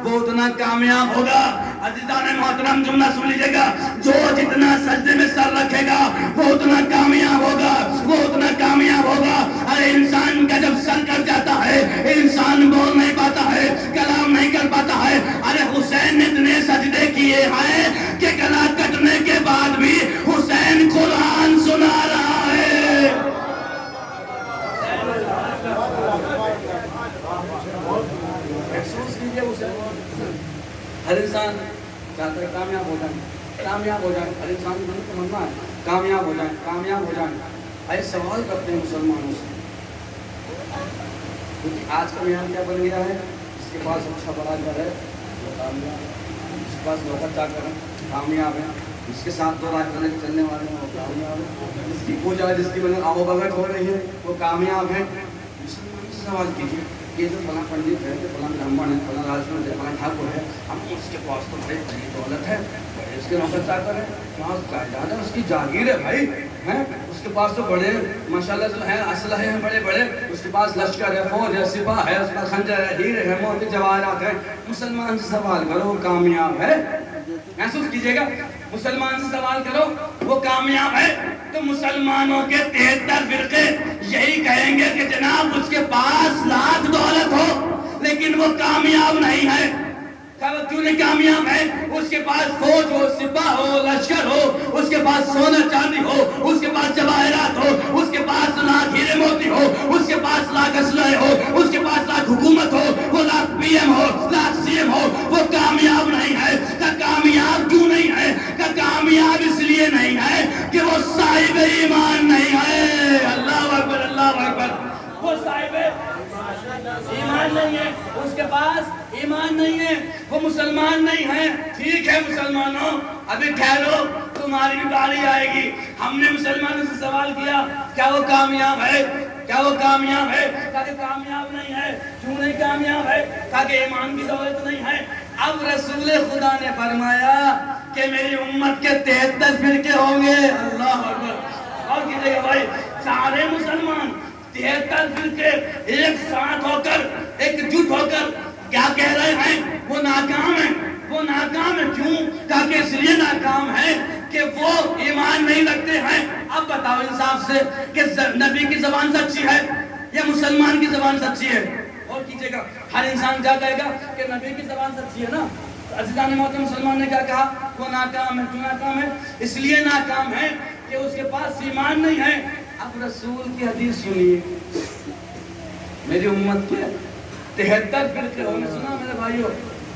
S1: وہ اتنا کامیاب ہوگا. عزیزان محترم جملہ سن لیجئے گا, جو جتنا سجدے میں سر رکھے گا وہ اتنا کامیاب ہوگا, وہ اتنا کامیاب ہوگا. ارے انسان کا جب سر کٹ جاتا ہے انسان بول نہیں پاتا ہے, کلام نہیں کر پاتا ہے. ارے حسین نے اتنے سجدے کیے ہیں کہ گلا کٹنے کے بعد بھی حسین قرآن سنا رہا ہے. محسوس کیجئے حسین. ہر انسان چاہتا ہے کامیاب ہو جائیں, کامیاب ہو جائیں. ہر انسان کی تمنا ہے کامیاب ہو جائیں, کامیاب ہو جائیں. ایسے سوال کرتے ہیں مسلمانوں سے, کیونکہ آج کا بیان کیا بن گیا ہے, جس کے پاس اچھا بڑا گھر ہے وہ کامیاب, جس کے پاس نوکر چاکر ہے کامیاب ہے, جس کے ساتھ دو رات کرنے چلنے والے ہیں وہ کامیاب ہے, جس کی پوجا جس کی آب و بغیر ہو رہی ہے وہ کامیاب ہے. مسلمان سے سوال کیجیے, یہ جو فلاں پنڈت ہے, فلاں برہمن ہے, فلاں راجپوت ہے, فلاں ٹھاکر ہے, ہم اس کے پاس تو بڑی بڑی دولت ہے, اس کے نوکر چاکر ہے, وہاں جائیداد ہے, اس کی جاگیر ہے بھائی ہیں, اس کے پاس تو بڑے ماشاءاللہ جو ہیں اسلحے ہیں بڑے بڑے, اس کے پاس لشکر ہے, فوج ہے, سپاہ ہے, اس کا خنجر ہے, ہیرے ہے, موتی جواہرات ہیں. مسلمان سے سوال کرو وہ کامیاب ہے. محسوس کیجئے گا, مسلمان سے سوال کرو وہ کامیاب ہے. تو مسلمانوں کے 73 فرقے یہی کہیں گے کہ جناب اس کے پاس لاکھ دولت ہو لیکن وہ کامیاب نہیں ہے. کیوں نہیں کامیاب ہے؟ اس کے پاس فوج ہو, سپاہ ہو, لشکر ہو, اس کے پاس سونا چاندی ہو, اس کے پاس جواہرات ہو, اس کے پاس لاکھ ہیرے موتی ہو, اس کے پاس لاکھ اسلحے ہو, اس کے پاس لاکھ حکومت ہو, وہ لاکھ پی ایم ہو, لاکھ سی ایم ہو, وہ کامیاب نہیں ہے. کہ کامیاب کیوں نہیں ہے؟ کہ کامیاب اس لیے نہیں ہے کہ وہ صاحب ایمان نہیں ہے. اللہ اکبر, اللہ اکبر. وہ صاحب ایمان نہیں ہے, اس کے پاس ایمان نہیں ہے, وہ مسلمان نہیں ہے. ٹھیک ہے مسلمانوں, ابھی ٹھہرو, تمہاری بھی باری آئے گی. ہم نے مسلمانوں سے سوال کیا کیا وہ کامیاب ہے, کیا وہ کامیاب ہے؟ کہا کہ کامیاب نہیں ہے. کیوں نہیں کامیاب ہے؟ کہا کہ ایمان کی دولت نہیں ہے. اب رسول خدا نے فرمایا کہ میری امت کے 73 فرقے ہوں گے. اللہ اکبر. اور کیجئے گا بھائی, سارے مسلمان 73 فرقے ایک ساتھ ہو کر, ایک جٹ ہو کر کیا کہہ رہے ہیں؟ وہ ناکام ہیں, وہ ناکام ہیں. کیوں؟ کہا کہ اس لیے ناکام ہے کہ وہ ایمان نہیں رکھتے ہیں. اب بتاؤ انصاف سے کہ نبی کی زبان سچی ہے یا مسلمان کی زبان سچی ہے؟ اور کیجئے گا, ہر انسان کیا کہے گا کہ نبی کی زبان سچی ہے نا. عزیزان محترم, مسلمان نے کیا کہا؟ وہ ناکام ہے. کیوں ناکام ہے؟ اس لیے ناکام ہے کہ اس کے پاس ایمان نہیں ہے. اب رسول کی حدیث سنیے, میری امت کے 73 فرقے ہوں گے. سنا میرے بھائیو,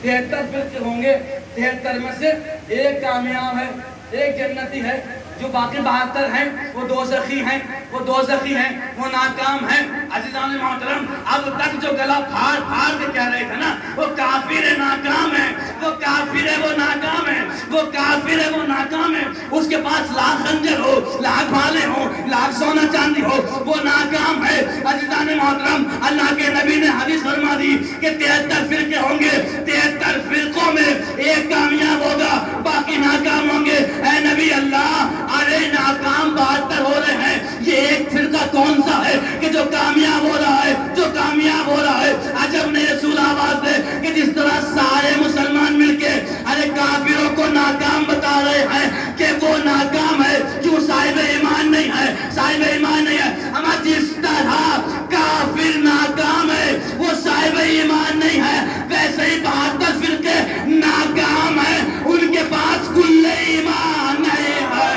S1: 73 فرقے ہوں گے. 73 میں سے ایک کامیاب ہے, ایک جنتی ہے. جو باقی 72 ہیں وہ دوزخی ہیں, وہ دوزخی ہیں, وہ ناکام ہیں. عزیزان محترم, اب تک جو گلا پھاڑ پھاڑ کے کہہ رہے تھے نا وہ کافر ہے, ناکام ہے, وہ کافر ہے, وہ ناکام ہے, وہ کافر ہے, وہ ناکام ہے. اس کے پاس لاکھ خنجر ہو, لاکھ بھالے ہو, لاکھ سونا چاندی ہو, وہ ناکام ہے. عزیزان محترم, اللہ کے نبی نے حدیث فرما دی کہ 73 فرقے ہوں گے. 73 فرقوں میں ایک کامیاب ہوگا, باقی ناکام ہوں گے. اے نبی اللہ, ارے ناکام 72 ہو رہے ہیں, یہ ایک فرقہ کون سا ہے کہ جو کامیاب ہو رہا ہے, جو کامیاب ہو رہا ہے؟ عجب نے رسول آواز دے کہ جس طرح سارے مسلمان مل کے ارے کافروں کو ناکام بتا رہے ہیں کہ وہ ناکام ہے. کیوں؟ صاحب ایمان نہیں ہے, صاحب ایمان نہیں ہے. ہم جس طرح کافر ناکام ہے وہ صاحب ایمان نہیں ہے, ویسے ہی 72 فرقے ناکام ہیں, ان کے پاس کل ایمان نہیں ہے.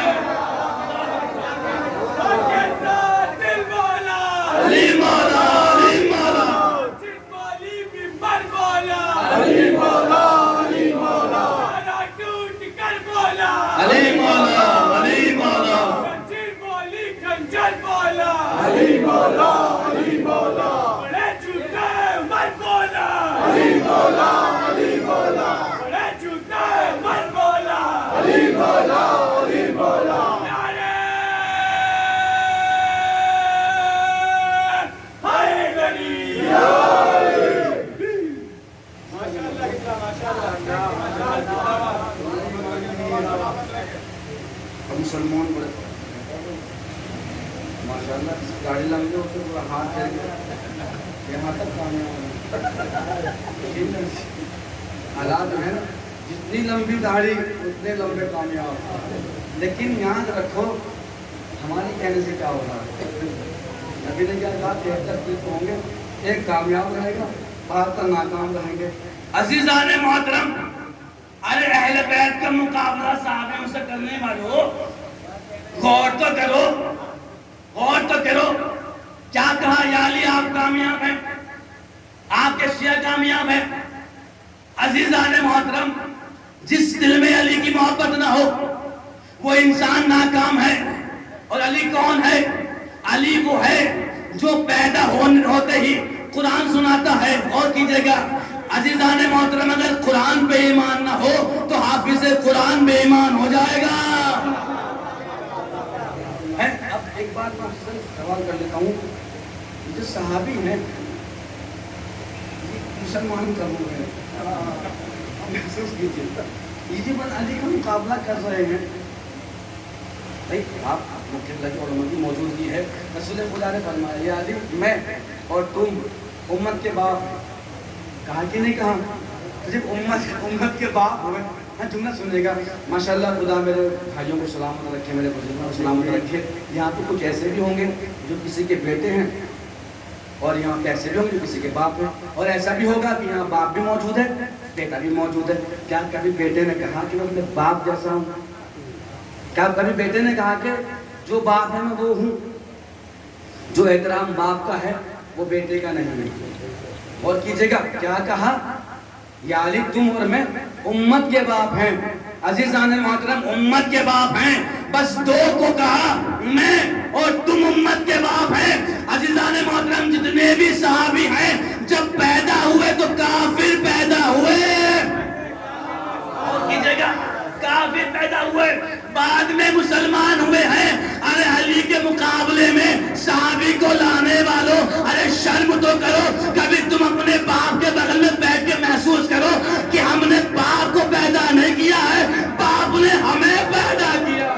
S1: علی مولا, علی مولا, علی مولا, علی مولا, علی مولا, علی مولا, علی مولا, علی مولا, علی مولا, علی مولا, علی مولا, علی مولا. اور مسلمان بڑے ماشاء اللہ گاڑی لمبی ہو تو پورا ہاتھ پھیر کے یہاں تک کامیاب حالات جو ہے نا جتنی لمبی داڑھی اتنے لمبے کامیاب. لیکن یاد رکھو ہماری کہنے سے کیا ہوگا. نبی نے کیا کہا 73 ہوں گے, ایک کامیاب رہے گا 72 ناکام رہیں گے.
S3: عزیزان محترم, ارے اہل بیت کا مقابلہ صحابیوں سے کرنے والوں غور تو کرو, غور تو کرو. کیا کہا یا علی آپ کامیاب ہیں, آپ کے شیعہ کامیاب ہیں. عزیزان محترم, جس دل میں علی کی محبت نہ ہو وہ انسان ناکام ہے. اور علی کون ہے؟ علی وہ ہے جو پیدا ہوتے ہی قرآن سناتا ہے. غور کیجئے گا عزیزان محترم, اگر قرآن پہ ایمان نہ ہو تو حافظ قرآن بے ایمان ہو جائے گا.
S1: اب ایک بات میں سوال کر لیتا ہوں, جو صحابی ہیں مسلمان کب ہوئے ہیں؟ محسوس کیجیے یہ بن علی کا مقابلہ کر رہے ہیں. بھائی آپ مقبلہ کی علماء کی موجودگی ہے. رسول خدا نے فرمایا یا علی میں اور تم امت کے باپ. کہا کہ نہیں کہا جب امت کے باپ ہوئے. ہاں جملہ سنیے گا ماشاءاللہ. خدا میرے بھائیوں کو سلامت رکھے, میرے بزرگوں کو سلامت رکھے. یہاں پہ کچھ ایسے بھی ہوں گے جو کسی کے بیٹے ہیں, اور یہاں پہ ایسے بھی ہوں گے جو کسی کے باپ ہیں, اور ایسا بھی ہوگا کہ یہاں باپ بھی موجود ہے بیٹا بھی موجود ہے. کیا کبھی بیٹے نے کہا کہ میں اپنے باپ جیسا ہوں؟ کیا کبھی بیٹے نے کہا کہ جو باپ ہے میں وہ ہوں؟ جو احترام باپ کا ہے وہ بیٹے کا نہیں ہے. اور کیجئے گا کیا کہا, یا علی تم اور میں امت کے باپ ہیں. عزیزان محترم امت کے باپ ہیں, بس دو کو کہا میں اور تم امت کے باپ ہیں. عزیزان محترم جتنے بھی صحابی ہیں جب پیدا ہوئے تو کافر پیدا ہوئے. اور کیجئے گا کافر پیدا ہوئے, بعد میں مسلمان ہوئے ہیں. ارے علی کے مقابلے میں صحابی کو لانے والوں, ارے شرم تو کرو. کبھی تم اپنے باپ کے بغل میں بیٹھ کے محسوس کرو کہ ہم نے باپ کو پیدا نہیں کیا ہے, باپ نے ہمیں پیدا کیا.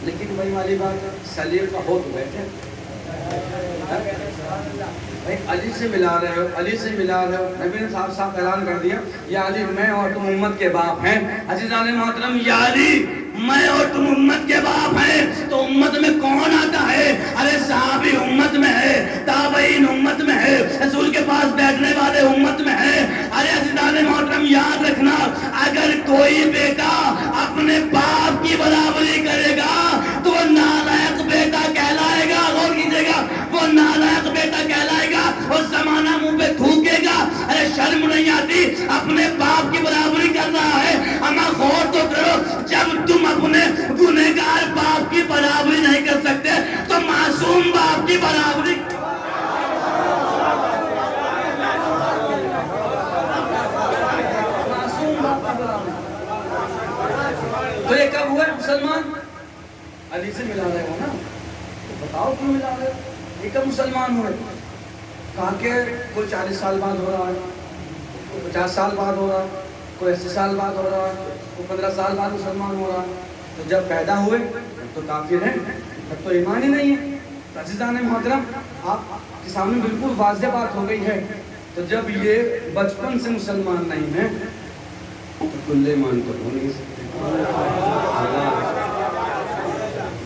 S1: لیکن وہی والی بات سلیل کا ہو تو بیٹھے علی سے ملا رہے ہو, علی سے ملا رہے ہو. نبی نے صاف صاف اعلان کر دیا یا علی میں اور تم امت کے باپ ہیں. عزیزان محترم یا علی میں اور تم امت کے باپ ہیں. تو امت میں کون آتا ہے؟ ارے صحابی امت میں ہے, تابعین امت میں ہے, رسول کے پاس بیٹھنے والے امت میں ہے. ارے عزیزان محترم یاد رکھنا, اگر کوئی بیٹا اپنے باپ کی برابری کرے گا تو وہ نالائق بیٹا کہلائے گا. غور کیجئے گا, وہ نالائق بیٹا کہلائے گا, اور زمانہ منہ پہ تھوکے گا. ارے شرم نہیں آتی, اپنے باپ کی برابری کر رہا ہے. اما غور تو کرو, جب تم اپنے گنہگار باپ کی برابری نہیں کر سکتے تو معصوم باپ کی برابری. تو یہ کب ہوا مسلمان؟ علی سے ملا رہے ہو نا, تو بتاؤ کیوں ملا رہے ہو؟ یہ کب مسلمان ہوئے؟ کہا کہ کوئی 40 سال بعد ہو رہا ہے, کوئی 50 سال بعد ہو رہا ہے, کوئی 80 سال بعد ہو رہا ہے, کوئی 15 سال بعد مسلمان ہو رہا ہے. تو جب پیدا ہوئے تو کافر ہیں, تب تو ایمان ہی نہیں ہے. عزیزان محترم آپ کے سامنے بالکل واضح بات ہو گئی ہے. تو جب یہ بچپن سے مسلمان نہیں ہیں تو کل ایمان تو ہو نہیں سکتے.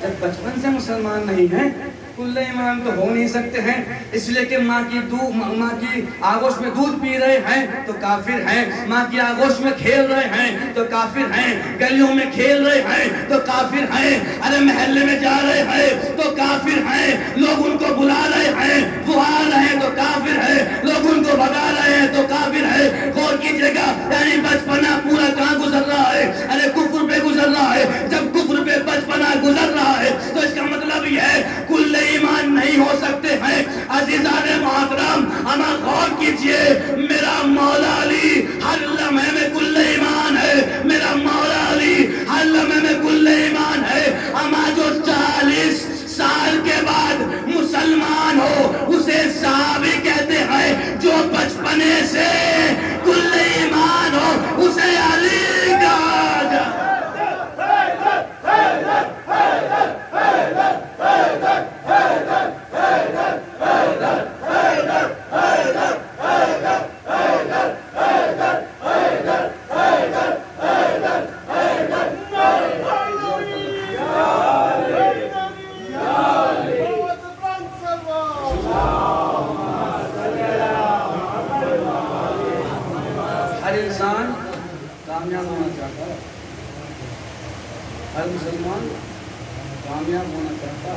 S1: جب بچپن سے مسلمان نہیں ہیں کل ایمان تو ہو نہیں سکتے ہیں. اس لیے کہ ماں کی آغوش میں دودھ پی رہے ہیں تو کافر ہیں, ماں کی آغوش میں کھیل رہے ہیں تو کافر ہیں, گلیوں میں کھیل رہے ہیں تو کافر ہیں, ارے محلے میں جا رہے ہیں تو کافر ہیں, لوگ ان کو بلا رہے ہیں وہ آ رہے ہیں تو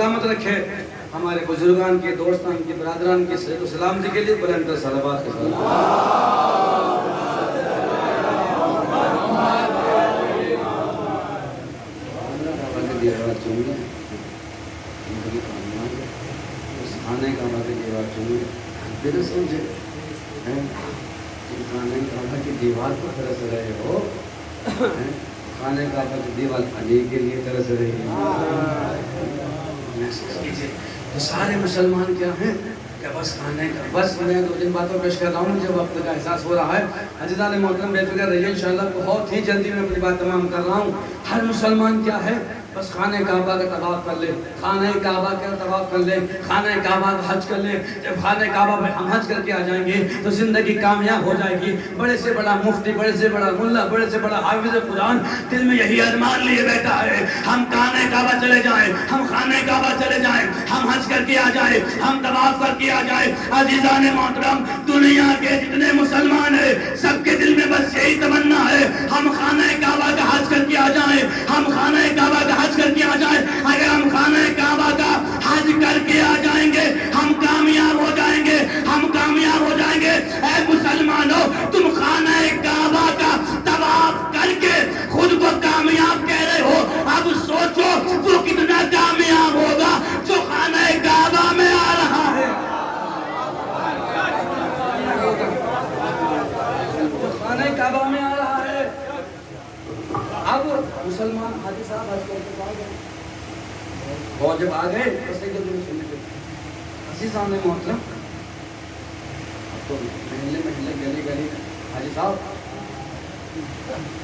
S1: سلامت رکھے. ہمارے بزرگان کے دوستان کے برادران کی صحت و سلامتی کے لیے بلند صلوات کے ساتھ خانے کعبہ کی دیوار چنی بنا سمجھے خانے کعبہ کی دیوار کو ترس رہے ہو. خانے کعبہ کی دیوار علی کے لیے ترس رہی ہے. محسوس کیجئے تو سارے مسلمان کیا ہیں کہ بس خانے کا بس. میں دو جن باتوں پیش کر رہا ہوں مجھے وقت کا احساس ہو رہا ہے. عزیزان محترم بے فکر رہیے انشاءاللہ بہت ہی جلدی میں اپنی بات تمام کر رہا ہوں. ہر مسلمان کیا ہے بس خانہ کعبہ کا طواف کر لے, خانہ کعبہ کا طواف کر لے, خانہ کعبہ کا حج کر لے. جب خانہ کعبہ پہ ہم حج کر کے آ جائیں گے تو زندگی کامیاب ہو جائے گی. بڑے سے بڑا مفتی, بڑے سے بڑا ملا, بڑے سے بڑا حافظ قرآن دل میں یہی ارمان لیے بیٹھا ہے ہم خانہ کعبہ چلے جائیں, ہم خانہ کعبہ چلے جائیں, ہم حج کر کے آ جائیں, ہم طواف کر کے آ جائیں. عزیزان محترم دنیا کے جتنے مسلمان ہیں سب کے دل میں بس یہی تمنا ہے ہم خانہ کعبہ کا حج کر کے آ جائیں, ہم خانہ کعبہ کا حج کر کے آ جائیں. اگر ہم خانہ کعبہ کا حج کر کے آ جائیں گے ہم کامیاب ہو جائیں گے, ہم کامیاب ہو جائیں گے. اے مسلمانوں تم خانہ کعبہ کا طواف کر کے خود کو کامیاب کہہ رہے ہو, اب سوچو وہ کتنا کامیاب ہوگا جو خانہ کعبہ میں آ رہا ہے. جو خانہ کعبہ میں آ رہا ہے. اب مسلمان حاجی صاحب حج کر کے آ گئے اور جب آ گئے بس ایک دن سننے کے عزیزان محترم اب تو محلے محلے گلی گلی حاجی صاحب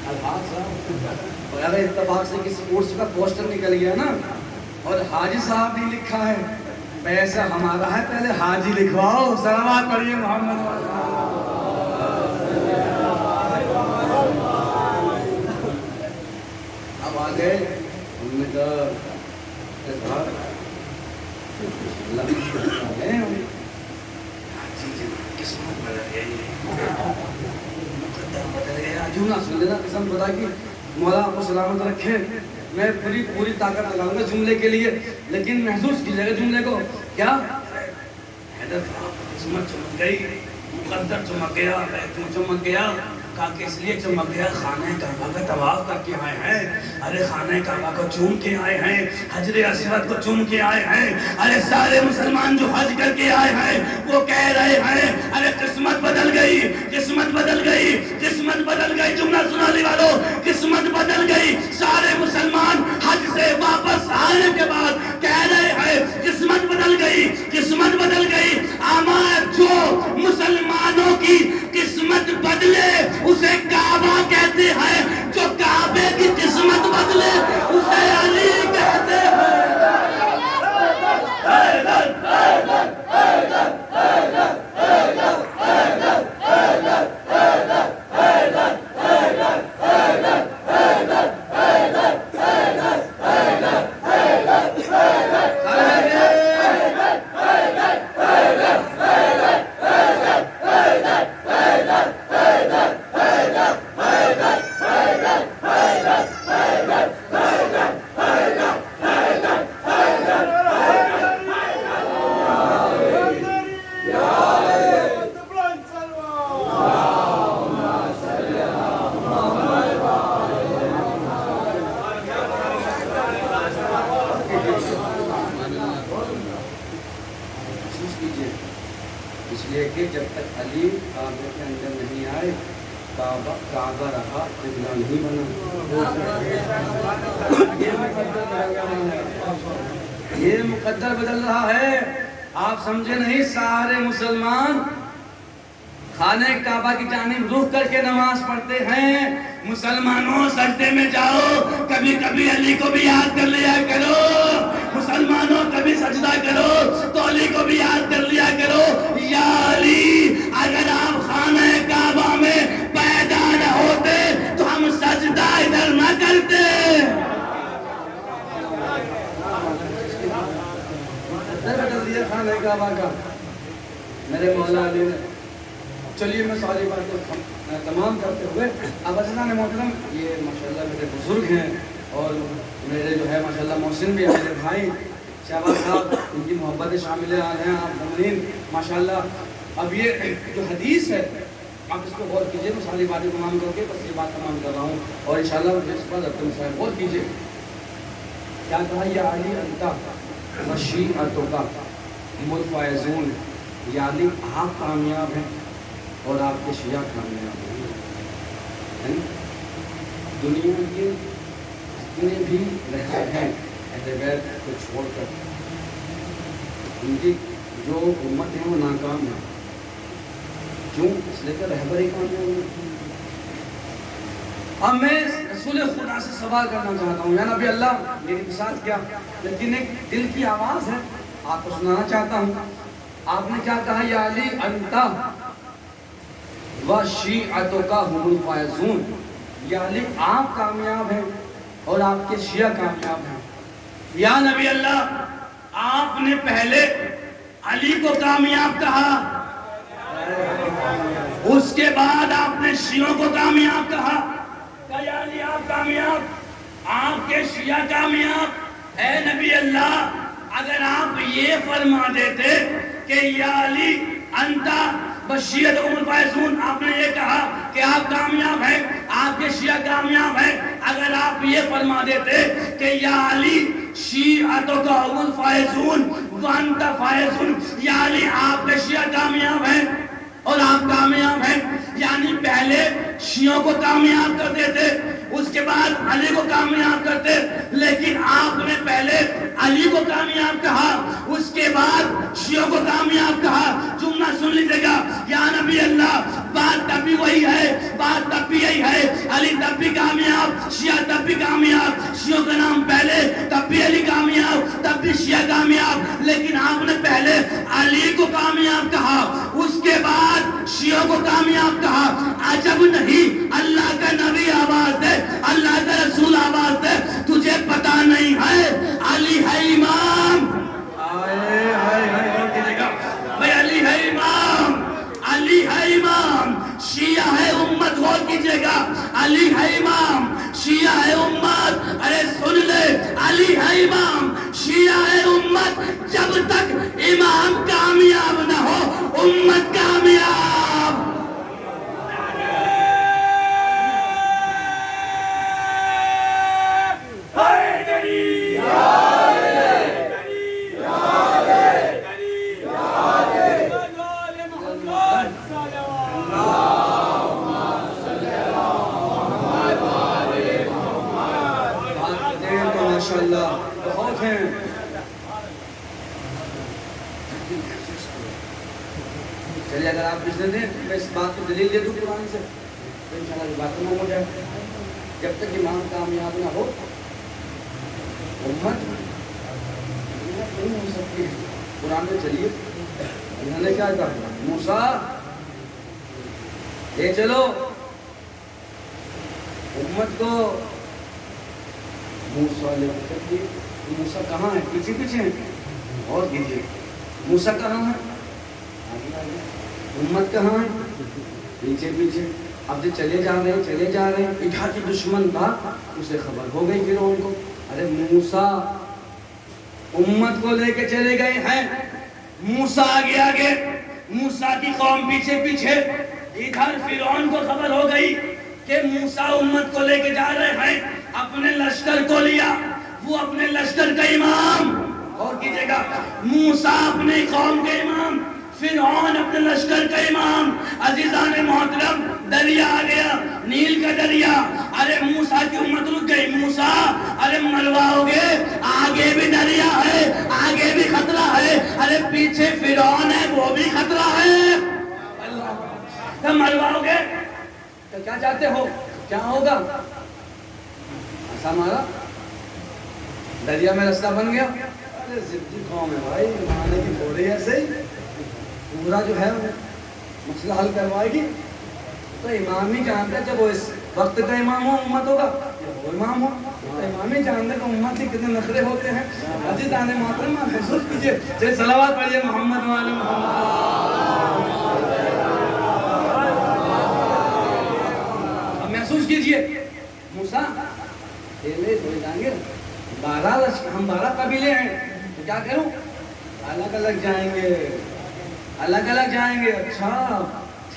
S1: الحاظ صاحب اگر اتفاق سے کسی کورس کا پوسٹر نکل گیا نا اور حاجی صاحب بھی لکھا ہے پیسہ ہمارا ہے پہلے حاجی لکھواؤ. صلوات پڑھیے محمد. اب آ گئے ہم نے کہا قسمت بدل گئی, مقدر بدل گیا. جو نہ سن لینا قسم خدا کی مولا آپ کو سلامت رکھے. میں پوری طاقت لگاؤں گا جملے کے لیے لیکن محسوس کیجیے گا جملے کو. کیا حیدر قسمت چمک گئی, مقدر چمک گیا, بیتون چمک گیا. کہا کہ اس لیے چمک گیا خانہ کعبہ کا طواف کر کے آئے ہیں. ارے خانہ کعبہ کو چوم کے آئے ہیں, حجر اسود کو چوم کے آئے ہیں. ارے سارے مسلمان جو حج کر کے آئے ہیں وہ کہہ رہے ہیں ارے قسمت بدل گئی, قسمت بدل گئی, قسمت بدل گئی. جملہ سنانے والوں قسمت بدل گئی. سارے مسلمان حج سے واپس آنے کے بعد کہہ رہے ہیں قسمت بدل گئی, قسمت بدل گئی. اما جو مسلمانوں کی قسمت بدلے اسے کعبہ کہتے ہیں, جو کعبے کی قسمت بدلے اسے علی کہتے ہیں. اس لیے کہ جب تک علی کعبے کے اندر نہیں آئے کعبہ رہا قبلہ نہیں بنا. یہ مقدر بدل رہا ہے. آپ سمجھے نہیں. سارے مسلمان خانہ کعبہ کی جانب رخ کر کے نماز پڑھتے ہیں.
S3: مسلمانوں سجدے میں جاؤ, کبھی کبھی علی کو بھی یاد کر لیا کرو. مسلمانوں کبھی سجدہ کرو تو علی کو بھی یاد کر لیا کرو. یا علی اگر آپ خانہ کعبہ میں پیدا نہ ہوتے تو ہم سجدہ ادھر نہ کرتے.
S1: بدل دیا خانہ کعبہ کا میرے مولا علی نے. چلیے میں ساری بات کو تمام کرتے ہوئے اب عزیزان محترم یہ ماشاءاللہ میرے بزرگ ہیں اور میرے جو ہے ماشاءاللہ محسن بھی میرے بھائی. شہباز صاحب ان کی محبت شامل آ رہے ہیں آپ مومنین ماشاءاللہ. اب یہ جو حدیث ہے آپ اس کو غور کیجئے. میں ساری باتیں تمام کر کے بس یہ بات تمام کر رہا ہوں اور انشاءاللہ اس پر صاحب غور کیجئے. کیا کہا یا علی انتا وشیعتک هم الفائزون، یعنی آپ کامیاب ہیں اور آپ کے شیعہ کامیاب ہیں. دنیا کے جتنے بھی رہتے ہیں اہل بیت کو چھوڑ کر ان کی جو امت ہے وہ ناکام ہے. کیوں؟ اس لیے کہ رہبر ہی کامیاب ہے. اب میں رسول خدا سے سوال کرنا چاہتا ہوں، یا نبی اللہ میری ساتھ کیا، لیکن ایک دل کی آواز ہے آپ کو سنانا چاہتا ہوں. آپ نے کیا کہا یا علی انتا وشیعتک هم الفائزون، یا علی آپ کامیاب ہیں اور آپ کے شیعہ کامیاب ہیں.
S3: یا نبی اللہ آپ نے پہلے علی کو کامیاب کہا، اس کے بعد آپ نے شیعوں کو کامیاب کہا. کہ یا علی آپ کامیاب، آپ کے شیعہ کامیاب. اے نبی اللہ اگر آپ یہ فرما دیتے کہ یا علی انتا بشیعتکم الفائزون، آپ نے یہ کہا کہ آپ کامیاب ہیں آپ کے شیعہ کامیاب ہیں، اگر آپ یہ فرما دیتے کہ یا علی شیعتکم الفائزون وانت فائزون، یا علی آپ کے شیعہ کامیاب ہیں اور آپ کامیاب ہیں، یعنی پہلے شیعوں کو کامیاب کر دیتے اس کے بعد علی کو کامیاب کرتے. لیکن آپ نے پہلے علی کو کامیاب کہا اس کے بعد شیعوں کو کامیاب کہا. جملہ سن لیجیے گا یا نبی اللہ بات تب بھی وہی ہے، بات تب بھی یہی ہے. علی تب بھی کامیاب، شیعہ تب بھی کامیاب. شیعوں کا نام پہلے تب بھی علی کامیاب تب بھی شیعہ کامیاب. لیکن آپ نے پہلے علی کو کامیاب کہا اس کے بعد شیعوں کو کامیاب کہا. عجب نہیں، اللہ کا نبی آواز دے، اللہ کا رسول آواز دے، تجھے پتا نہیں ہے علی ہے امام. بھئی علی ہے امام، علی ہے امام. شیعہ ہے امت، غور کیجئے گا، علی ہے امام، شیعہ ہے امت. ارے سن لے، علی ہے امام، شیعہ ہے امت. جب تک امام کامیاب نہ ہو امت کامیاب.
S1: ماشاءاللہ بہت ہیں. چلیے اگر آپ پوچھتے تھے میں اس بات کو دلیل دے دوں قرآن سے تو انشاءاللہ یہ بات تمام ہو جائے. جب تک امام کامیاب نہ ہو امت نہیں ہو سکتی ہے. قرآن میں چلیے انہوں نے کیا کہا، موسیٰ لے چلو امت کو. موسیٰ لے چلیے. موسیٰ کہاں ہے؟ پیچھے پیچھے ہیں. اور کیجیے موسیٰ کہاں ہے؟ آگے آگے. امت کہاں ہے؟ پیچھے پیچھے. اب جو چلے جا رہے ہیں ادھر کی دشمن تھا اسے خبر ہو گئی فرعون کو. ارے موسیٰ امت کو لے کے چلے گئے ہیں. موسیٰ آگے آگے، موسیٰ کی قوم پیچھے پیچھے. ادھر فرعون کو خبر ہو گئی کہ موسیٰ امت کو لے کے جا رہے ہیں. اپنے لشکر کو لیا، وہ اپنے لشکر کا امام. اور کیجئے گا، موسیٰ اپنے قوم کے امام، فرعون اپنے لشکر کا امام. عزیزان محترم دریا آ گیا، نیل کا دریا. ارے موسیٰ کی امت رک گئی. موسیٰ ارے مرواؤ گے، آگے بھی دریا ہے، آگے بھی خطرہ ہے. ارے پیچھے فرعون ہے، وہ بھی خطرہ ہے. اللہ مرواؤ گے تو کیا چاہتے ہو، کیا ہوگا؟ ایسا مارا دریا میں رستہ بن گیا. ارے ضدی قوم ہے بھائی، مانے کی تھوڑی ایسے ہی پورا جو ہے مسئلہ حل کروائے گی. تو امام ہی جانتا ہے جب وہ اس وقت کا امام ہو امت ہوگا وہ امام ہو. تو امام ہی جانتا ہے کہ امت ہی کتنے نخرے ہوتے ہیں. عزیزان محترم آپ محسوس کیجئے. چلے صلوات پڑھیے محمد وعلی محمد. اب محسوس کیجئے موسیٰ اکیلے تھوڑے جائیں گے. ہم 12 قبیلے ہیں. تو کیا کروں؟ الگ الگ جائیں گے، الگ الگ جائیں گے. اچھا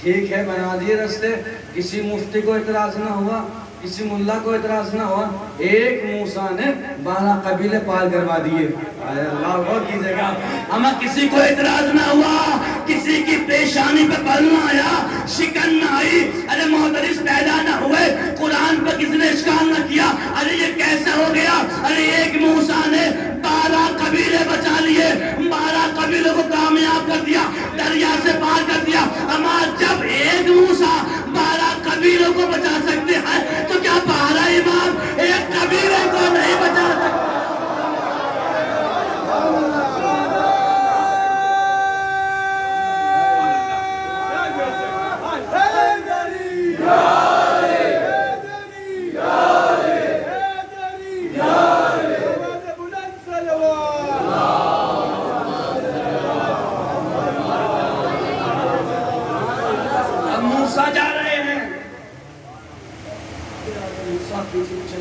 S1: ٹھیک ہے، بنا دیے رستے. کسی مفتی کو اعتراض نہ ہوا، کسی ملا کو اعتراض نہ ہوا. ایک موسیٰ نے 12 قبیلے پار کروا دیے. اللہ غور کیجیے گا.
S3: ہمیں کسی کو اعتراض نہ ہوا، کسی کی پیشانی پہ بل نہ آیا، شکن نہ آئی. ارے محدث پیدا نہ ہوئے، قرآن پر کسی نے اشکال نہ کیا. ارے یہ کیسے ہو گیا؟ ارے ایک موسیٰ نے 12 قبیلے بچا لیے، 12 قبیلوں کو کامیاب کر دیا، دریا سے پار کر دیا. ہمارا جب ایک موسیٰ 12 قبیلوں کو بچا سکتے ہیں تو کیا 12 امام ایک قبیلے کو نہیں بچا سکتے؟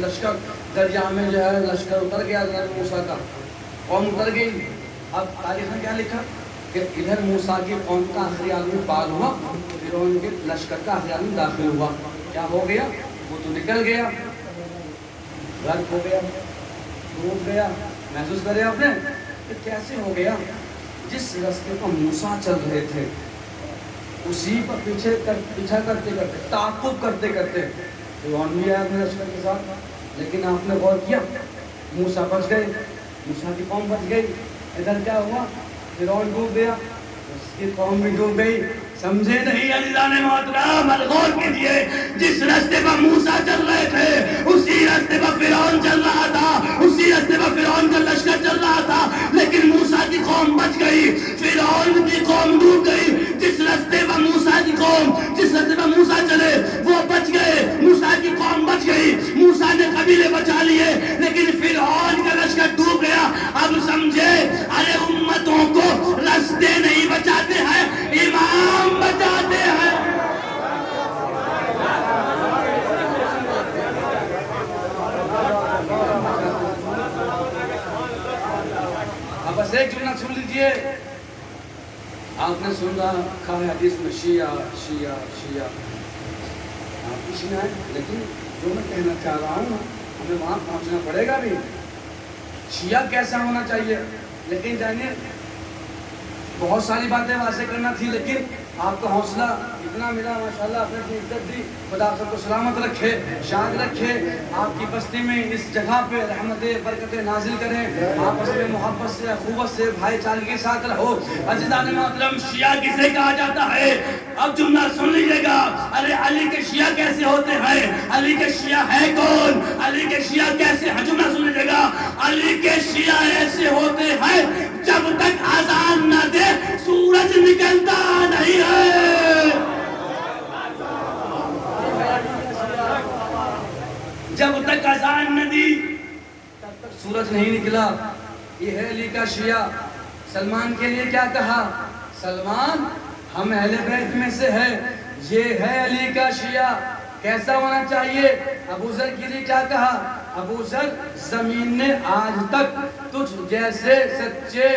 S1: لشکر دریا میں جو ہے لشکر اتر گیا، موسیٰ کا قوم اتر گئی. اب تاریخ میں کیا لکھا کہ ادھر موسیٰ کی قوم کا آخری آدمی پار ہوا، پھر ان کے لشکر کا آخری آدمی داخل ہوا. کیا ہو گیا؟ وہ تو نکل گیا، غرق ہو گیا، ڈوب گیا. محسوس کرے آپ نے کہ کیسے ہو گیا؟ جس راستے پر موسیٰ چل رہے تھے اسی پر پیچھا کرتے کرتے، تعاقب کرتے کرتے فرعون بھی آیا اپنے لشکر کے ساتھ. لیکن آپ نے غور کیا، موسیٰ بچ گئے، موسیٰ کی قوم بچ گئی. ادھر کیا ہوا؟ فرعون ڈوب گیا، اس کی قوم بھی ڈوب گئی.
S3: سمجھے نہیں عزیزان محترم؟ غور کیجئے، جس راستے پر موسیٰ چل رہے تھے اسی راستے پر فرعون چل رہا تھا، اسی راستے پر فرعون کا لشکر چل رہا تھا. لیکن موسیٰ کی قوم بچ گئی، فرعون کی قوم ڈوب گئی. جس راستے پر موسیٰ کی قوم، جس راستے پر موسیٰ چلے وہ بچ گئے، موسیٰ کی قوم بچ گئی. موسیٰ نے قبیلے بچا لیے، لیکن فرعون کا لشکر ڈوب گیا. اب سمجھے، ارے امتوں کو راستے نہیں بچاتے ہیں، امام بچاتے ہیں.
S1: اب بس ایک جملہ سن لیجئے. آپ نے سن رہا ہے حدیث میں شیعہ شیعہ شیعہ، آپ کی شیعہ ہے، لیکن جو میں کہنا چاہ رہا ہوں ہمیں وہاں پہنچنا پڑے گا بھی. شیعہ کیسا ہونا چاہیے؟ لیکن جانیے بہت ساری باتیں واضح کرنا تھی، لیکن آپ کا حوصلہ اتنا ملا ماشاءاللہ، آپ نے اپنی عزت دی. خدا آپ سب کو سلامت رکھے، شاد رکھے، آپ کی بستی میں اس جگہ پہ رحمتیں برکتیں نازل کریں. آپس میں محبت سے، اخوت سے، بھائی چارگی کے ساتھ رہو.
S3: عزیزان محترم، شیعہ کسے کہا جاتا ہے؟ اب جملہ سن لیجئے گا. ارے علی کے شیعہ کیسے ہوتے ہیں؟ علی کے شیعہ ہے کون؟ علی کے شیعہ کیسے ہیں؟ جملہ سن لیجئے گا. علی کے شیعہ ایسے ہوتے ہیں جب تک اذان نہ دے سورج نکلتا نہیں ہے. جب تک اذان نہ دی
S1: تب تک سورج نہیں نکلا. یہ ہے علی کا شیعہ. سلمان کے لیے کیا کہا؟ سلمان ہم اہل بیت میں سے ہے. یہ ہے علی کا شیعہ. کیسا ہونا چاہیے؟ ابو ذر کے لیے کیا کہا؟ ابو ذر زمین نے آج تک تجھ جیسے سچے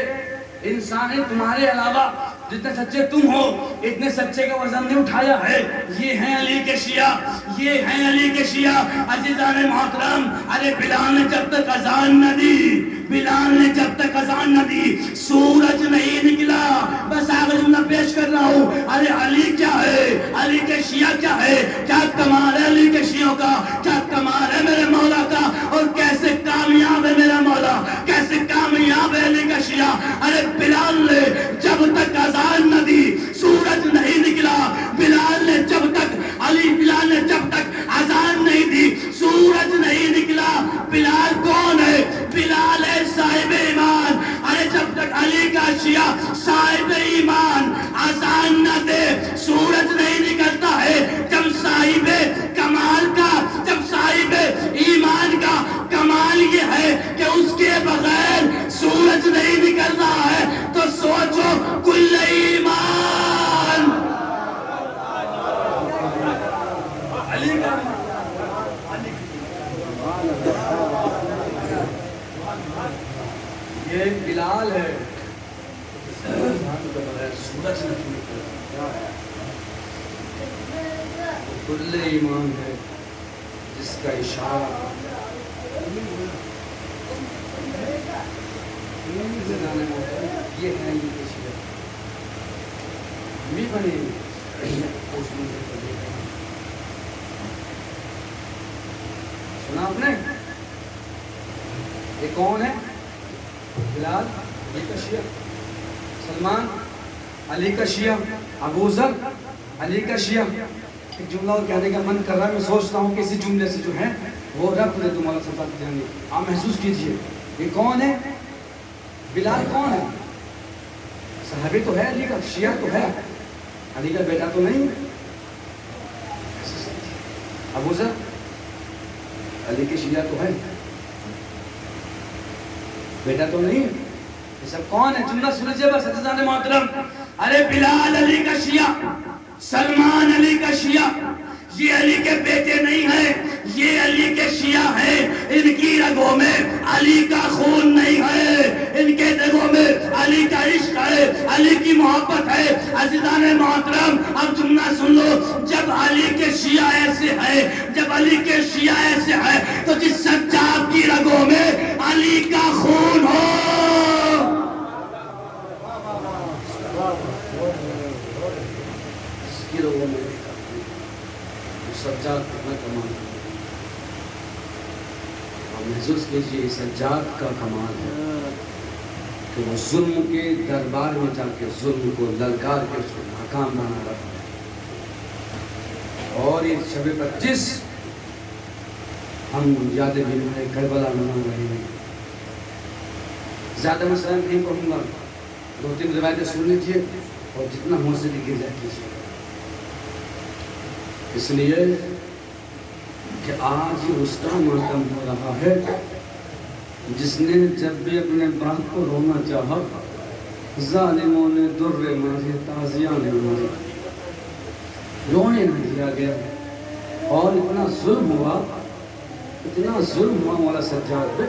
S1: انسان تمہارے علاوہ جتنے سچے تم ہو اتنے سچے کا وزن نہیں اٹھایا ہے. یہ ہیں علی کے شیعہ، یہ ہیں علی کے شیعہ. عزیزان محترم، ارے بلال نے جب تک اذان نہ دی، بلال نے جب تک اذان نہ دی سورج نہیں نکلا. بس آگے جملہ پیش کر رہا ہوں. ارے علی کیا ہے؟ علی کے شیعہ کیا ہے؟ کیا کمال ہے علی کے شیعوں کا؟ کیا کمال ہے میرے مولا کا؟ اور کیسے کامیاب ہے میرا مولا؟ کیسے کامیاب ہے علی کا شیعہ؟ ارے بلال نے جب تک اذان نہ دی سورج نہیں نکلا. بلال نے جب تک بلال نے جب تک اذان نہیں دی سورج نہیں نکلا. بلال کون ہے؟ بلال ہے صاحب ایمان. ارے جب تک علی کا شیعہ صاحب ایمان اذان نہ دے سورج نہیں نکلتا ہے. جب صاحب کمال کا، جب صاحب ایمان کا کمال یہ ہے کہ اس کے بغیر سورج نہیں نکل رہا ہے تو سوچو کل ایمان. علی کا یہ بلال چاند کے بغیر سورج نہ نکلتا وہ کل ایمان ہے جس کا اشارہ یہ ہے یہ کشیدہ بھی بنے سنا آپ نے یہ کون ہے بلال علی کا شیعہ سلمان علی کا شیعہ ابو ذر علی کا شیعہ ایک جملہ اور کہنے کا من کر رہا ہے میں سوچتا ہوں کہ اسی جملے سے جو ہے وہ رب دے تمہارا سفر جانے آپ محسوس کیجئے یہ کون ہے بلال کون ہے صحابی تو ہے علی کا شیعہ تو ہے علی کا بیٹا تو نہیں ابو ذر علی کے شیعہ تو ہے بیٹا تو نہیں یہ سب کون ہے جملہ سنجھے بس عزیزان محترم
S3: ارے بلال علی کا شیعہ سلمان علی کا شیعہ یہ علی کے بیٹے نہیں ہیں یہ علی کے شیعہ ہیں ان کی رگوں میں علی کا خون نہیں ہے ان کے رگوں میں علی کا عشق ہے علی کی محبت ہے عزیزان محترم اب جملہ سن لو جب علی کے شیعہ ایسے ہیں جب علی کے شیعہ ایسے ہیں تو جس سجاد کی رگوں میں علی کا خون ہو
S1: اس کی رگوں میں سجاد کتنا کمال ہے اور محسوس کیجئے سجاد کا کمال ہے کہ وہ ظلم کے دربار میں جا کے ظلم کو للکار کے اس کو ناکام بنا رہا ہے اور یہ شب 25 ہم یاد بیمار کربلا منا رہے ہیں زیادہ مسئلہ نہیں کہوں گا 2-3 روایتیں سن لیجئے اور جتنا ہو سکے گرجا کیجئے اس لیے کہ آج یہ اس کا ماتم ہو رہا ہے جس نے جب بھی اپنے باپ کو رونا چاہا ظالموں نے در مارے تازیاں نے مارے رونے نہ دیا گیا اور اتنا ظلم ہوا مولا سجاد پہ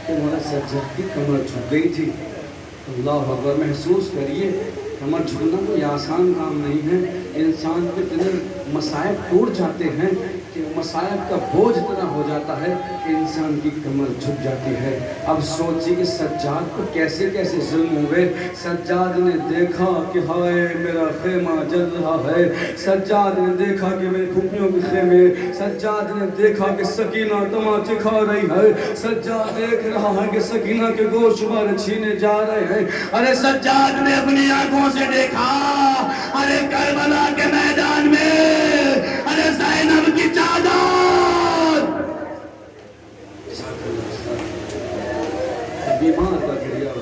S1: کہ مولا سجاد کی کمر جھک گئی تھی اللہ اکبر محسوس کریے کمر جھکنا کوئی آسان کام نہیں ہے انسان پہ اتنے مصائب ٹوٹ جاتے ہیں کہ مصائب کا بوجھ اتنا ہو جاتا ہے کہ انسان کی کمر جھک جاتی ہے اب سوچی کہ سجاد کو کیسے کیسے ظلم ہوئے سجاد نے دیکھا کہ ہائے میرا خیمہ جل رہا ہے سجاد نے دیکھا کہ میرے پھپھیوں کے خیمے سجاد نے دیکھا کہ سکینہ تماچے کھا رہی ہے سجاد دیکھ رہا ہے کہ سکینہ کے گوشت بار چھینے جا رہے ہیں
S3: ارے سجاد نے اپنی آنکھوں سے دیکھا ارے کربلا کے میدان میں ارے زینب کی چادر
S1: بیمار کا گریا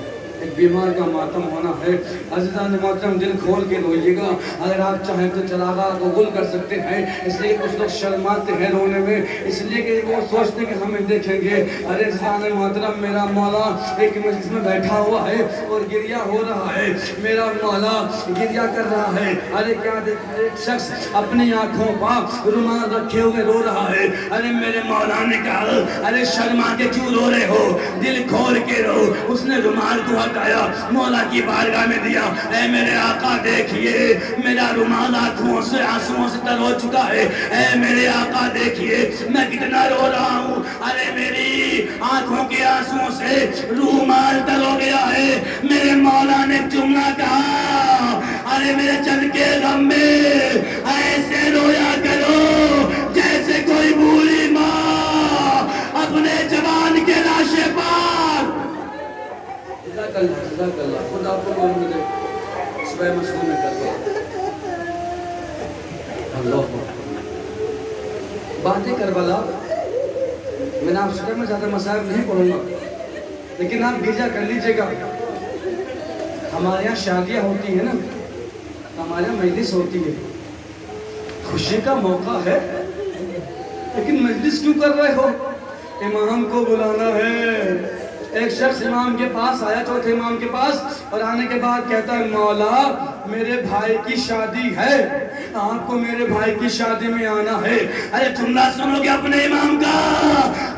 S1: ایک بیمار کا ماتم ہونا ہے عزیزان محترم دل کھول کے روئیے گا اگر آپ چاہیں تو چراغاں کو گل کر سکتے ہیں اس لیے کچھ لوگ شرماتے ہیں رونے میں اس لیے کہ وہ سوچتے ہیں کہ ہمیں دیکھیں گے ارے عزیزان محترم میرا مولا ایک مجلس میں بیٹھا ہوا ہے اور گریا ہو رہا ہے میرا مولا گریا کر رہا ہے ارے کیا دیکھا ایک شخص اپنی آنکھوں پر رومال رکھے ہوئے رو رہا ہے
S3: ارے میرے مولا نے کہا ارے شرما کے کیوں رو رہے ہو دل کھول کے رو اس نے رومال کو ہٹایا مولا کی بارگاہ میں دیا اے میرے آقا دیکھیے میرا رومال آنکھوں سے آنسوؤں سے تر ہو چکا ہے اے میرے آقا دیکھیے میں کتنا رو رہا ہوں ارے میری آنکھوں کے آنسوؤں سے رومال تر ہو گیا ہے میرے مولا نے جملہ کہا ارے میرے چل کے غم میں ایسے رویا کرو جیسے کوئی بولی ماں اپنے جوان کے لاشے پر
S1: جزاک اللہ خود آپ کو معلوم دے صبح مسئول میں کرتا اللہ باتیں کربلا میں نے آپ سے میں زیادہ مسائل نہیں پڑھوں گا لیکن آپ گرجا کر لیجئے گا ہمارے یہاں شادیاں ہوتی ہیں نا ہمارے یہاں مجلس ہوتی ہے خوشی کا موقع ہے لیکن مجلس کیوں کر رہے ہو امام کو بلانا ہے ایک شخص امام کے پاس آیا چوتھے امام کے پاس اور آنے کے بعد کہتا ہے مولا میرے بھائی کی شادی ہے آپ کو میرے بھائی کی شادی میں آنا ہے
S3: ارے جملہ سنو گے اپنے امام کا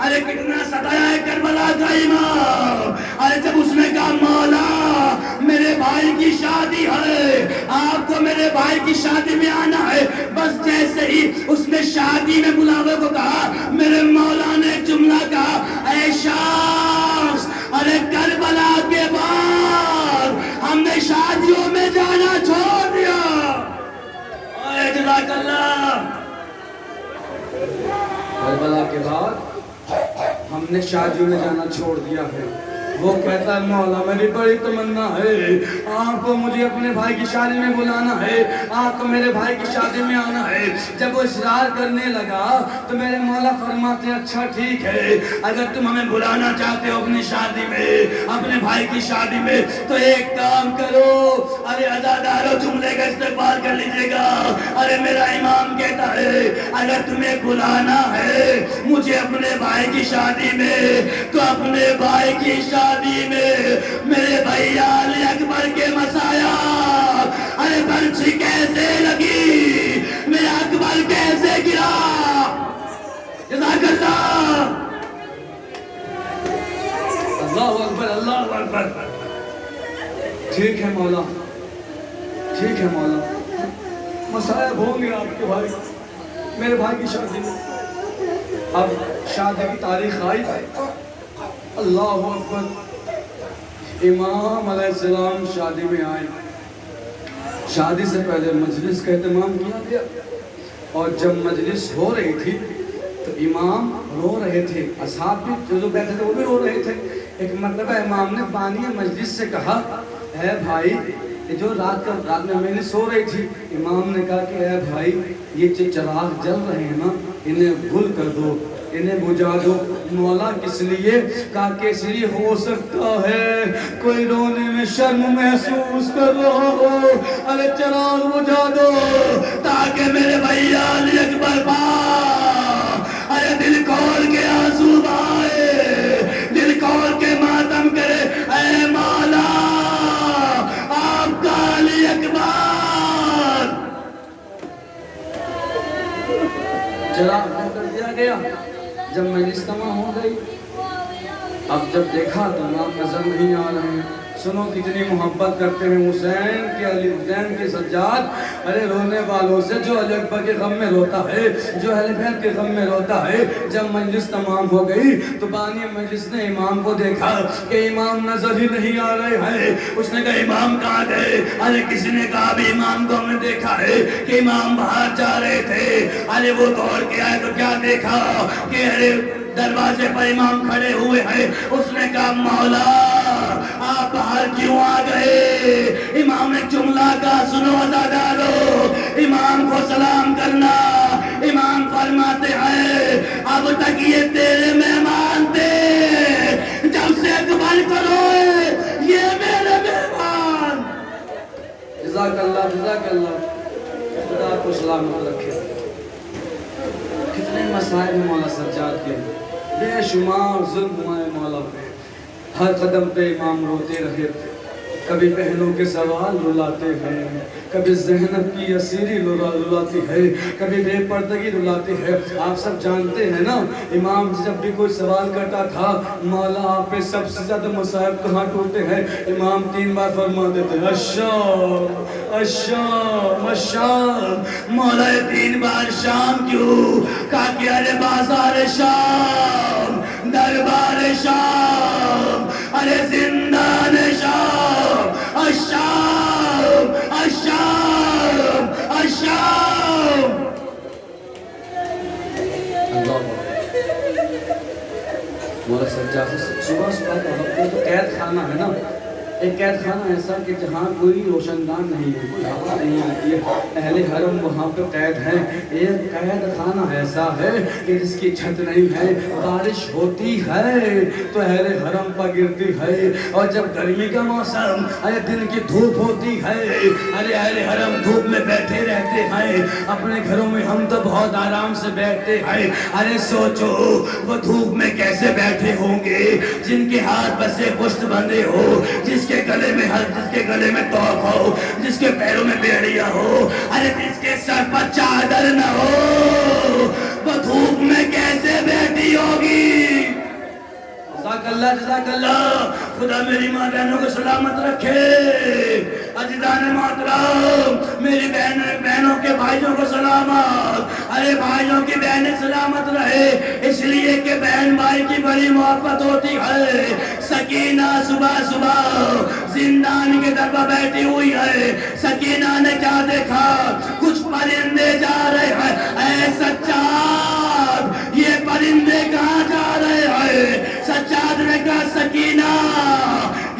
S3: ارے کتنا ستایا ہے کربلا کا امام ارے جب اس نے کہا مولا میرے بھائی کی شادی میرے بھائی کی شادی میں آنا ہے. بس جیسے ہی اس نے شادی میں بلاوے کو کہا, میرے مولا نے ایک جملہ کہا, اے شخص, ارے کربلا کے بعد ہم نے شادیوں میں جانا چھوڑ دیا. اے جزاک اللہ.
S1: کربلا کے بعد ہم نے شادیوں میں جانا چھوڑ دیا ہے. وہ کہتا ہے مولا میری بڑی تمنا ہے, آپ کو مجھے اپنے بھائی کی شادی میں بلانا ہے, آپ کو میرے بھائی کی شادی میں آنا ہے. جب وہ اصرار کرنے لگا تو میرے مولا فرماتے ہیں اچھا ٹھیک ہے, اگر تم ہمیں بلانا چاہتے ہو اپنی شادی میں, اپنے بھائی کی شادی میں, تو ایک کام کرو, ارے عزادارو جملے کا استقبال کر لیجئے گا. ارے میرا امام کہتا ہے اگر تمہیں بلانا ہے مجھے اپنے بھائی کی شادی میں, تو اپنے بھائی کی شادی میں میرے بھائی علی اکبر کے مسایا, ارے برچھی کیسے لگی, میرا اکبر کیسے گرا. جزاک اللہ. اللہ اکبر, اللہ اکبر. ٹھیک ہے مولا, ٹھیک ہے مولا, مصائب ہوں گے آپ کے بھائی میرے بھائی کی شادی میں. اب شادی کی تاریخ آئی. اللہ اکبر. امام علیہ السلام شادی میں آئے. شادی سے پہلے مجلس کا اہتمام کیا گیا, اور جب مجلس ہو رہی تھی تو امام رو رہے تھے, اصحاب بھی جو بیٹھے تھے وہ بھی رو رہے تھے. ایک مرتبہ امام نے بانی مجلس سے کہا, اے بھائی جو رات میں میں نے سو رہی تھی, امام نے کہا کہ اے بھائی یہ چراغ جل رہے ہیں نا, انہیں گل کر دو, انہیں بجھا دو. مولا کس لیے؟ کہا کہ اس لیے ہو سکتا ہے کوئی رونے میں شرم محسوس کر رہا ہو, ارے چراغ بجھا دو
S3: تاکہ میرے بھائی علی اکبر با ارے دل کھول کے آنسو بہائے, دل کھول کے ماتم کرے. اے مولا آپ کا علی اکبر.
S1: چراغ کر دیا گیا. جب مجلس تمام ہو گئی, اب جب دیکھا تو امام نظر نہیں آ رہے ہیں. سنو کتنی محبت کرتے ہیں حسین کے, علی حسین کے سجاد. ارے رونے والوں سے جو علی اکبر کے غم میں روتا ہے, جو اہل بیت کے غم میں روتا ہے. جب مجلس تمام ہو گئی تو بانی مجلس نے امام کو دیکھا کہ امام نظر ہی نہیں آ رہے ہیں.
S3: اس نے کہا امام کہاں گئے؟ ارے کسی نے کہا بھی امام کو ہم نے دیکھا ہے کہ امام باہر جا رہے تھے. ارے وہ دوڑ کے آئے تو کیا دیکھا کہ ارے دروازے پر امام کھڑے ہوئے ہیں. اس نے کہا مولا آپ باہر کیوں آ گئے؟ امام نے جملہ کہا, سنو عزادارو, امام کو سلام کرنا. امام فرماتے ہیں اب تک یہ تیرے مہمان تھے, جب سے اقبال کرو یہ میرے مہمان.
S1: جزاک اللہ, جزاک اللہ, خدا کو سلامت رکھے. کتنے مسائل ہیں مولا سجاد کے, بے شمار ظلم ہوا ہے مولا پہ. ہر قدم پہ امام روتے رہے. کبھی بہنوں کے سوال رلاتے ہیں, کبھی زینب کی اسیری رلاتی ہے, کبھی بے پردگی رلاتی ہے. آپ سب جانتے ہیں نا, امام جب بھی کوئی سوال کرتا تھا مولا آپ پہ سب سے زیادہ مصائب کہاں ٹوٹے ہیں, امام 3 بار فرماتے تھے الشام الشام الشام.
S3: مولا 3 بار شام کیوں؟ کہا کہ ارے بازار شام, دربار شام, ارے زندان شام, الشام الشام الشام.
S1: اللہ مولا سجاد صبح صبح کا وقت ہے تو قید خانہ ہے نا, ایک قید خانہ ایسا کہ جہاں کوئی روشندان نہیں ہے, کوئی ہوا نہیں آتی ہے, اہل حرم وہاں پہ قید ہیں. ایک قید خانہ ایسا ہے کہ جس کی چھت نہیں ہے, بارش ہوتی ہے تو اہل حرم پر گرتی ہے, اور جب گرمی کا موسم, ارے دن کی دھوپ ہوتی ہے, ارے اہل حرم دھوپ میں بیٹھے رہتے ہیں. اپنے گھروں میں ہم تو بہت آرام سے بیٹھتے ہیں, ارے سوچو وہ دھوپ میں کیسے بیٹھے ہوں گے جن کے ہاتھ بسے پشت بندھے ہو, جس کے گلے میں توق ہو, جس کے پیروں میں بیڑیاں ہو, ارے جس کے سر پر چادر نہ ہو, وہ دھوپ میں کیسے بیٹھی ہوگی. جزاک اللہ, جزاک اللہ. خدا میری ماں بہنوں کو سلامت رکھے.
S3: عزیزان محترم میری بہنوں کے بھائیوں کو سلامت، ارے بھائیوں کی بہنیں سلامت رہے، اس لیے کہ بہن بھائی کی بڑی محبت ہوتی ہے۔ سکینہ صبح صبح زندان کے در پر بیٹھی ہوئی ہے، سکینہ نے کیا دیکھا؟ کچھ پرندے جا رہے ہیں، اے سجاد یہ پرندے کہاں جا رہے ہیں؟ سجاد نے کہا سکینہ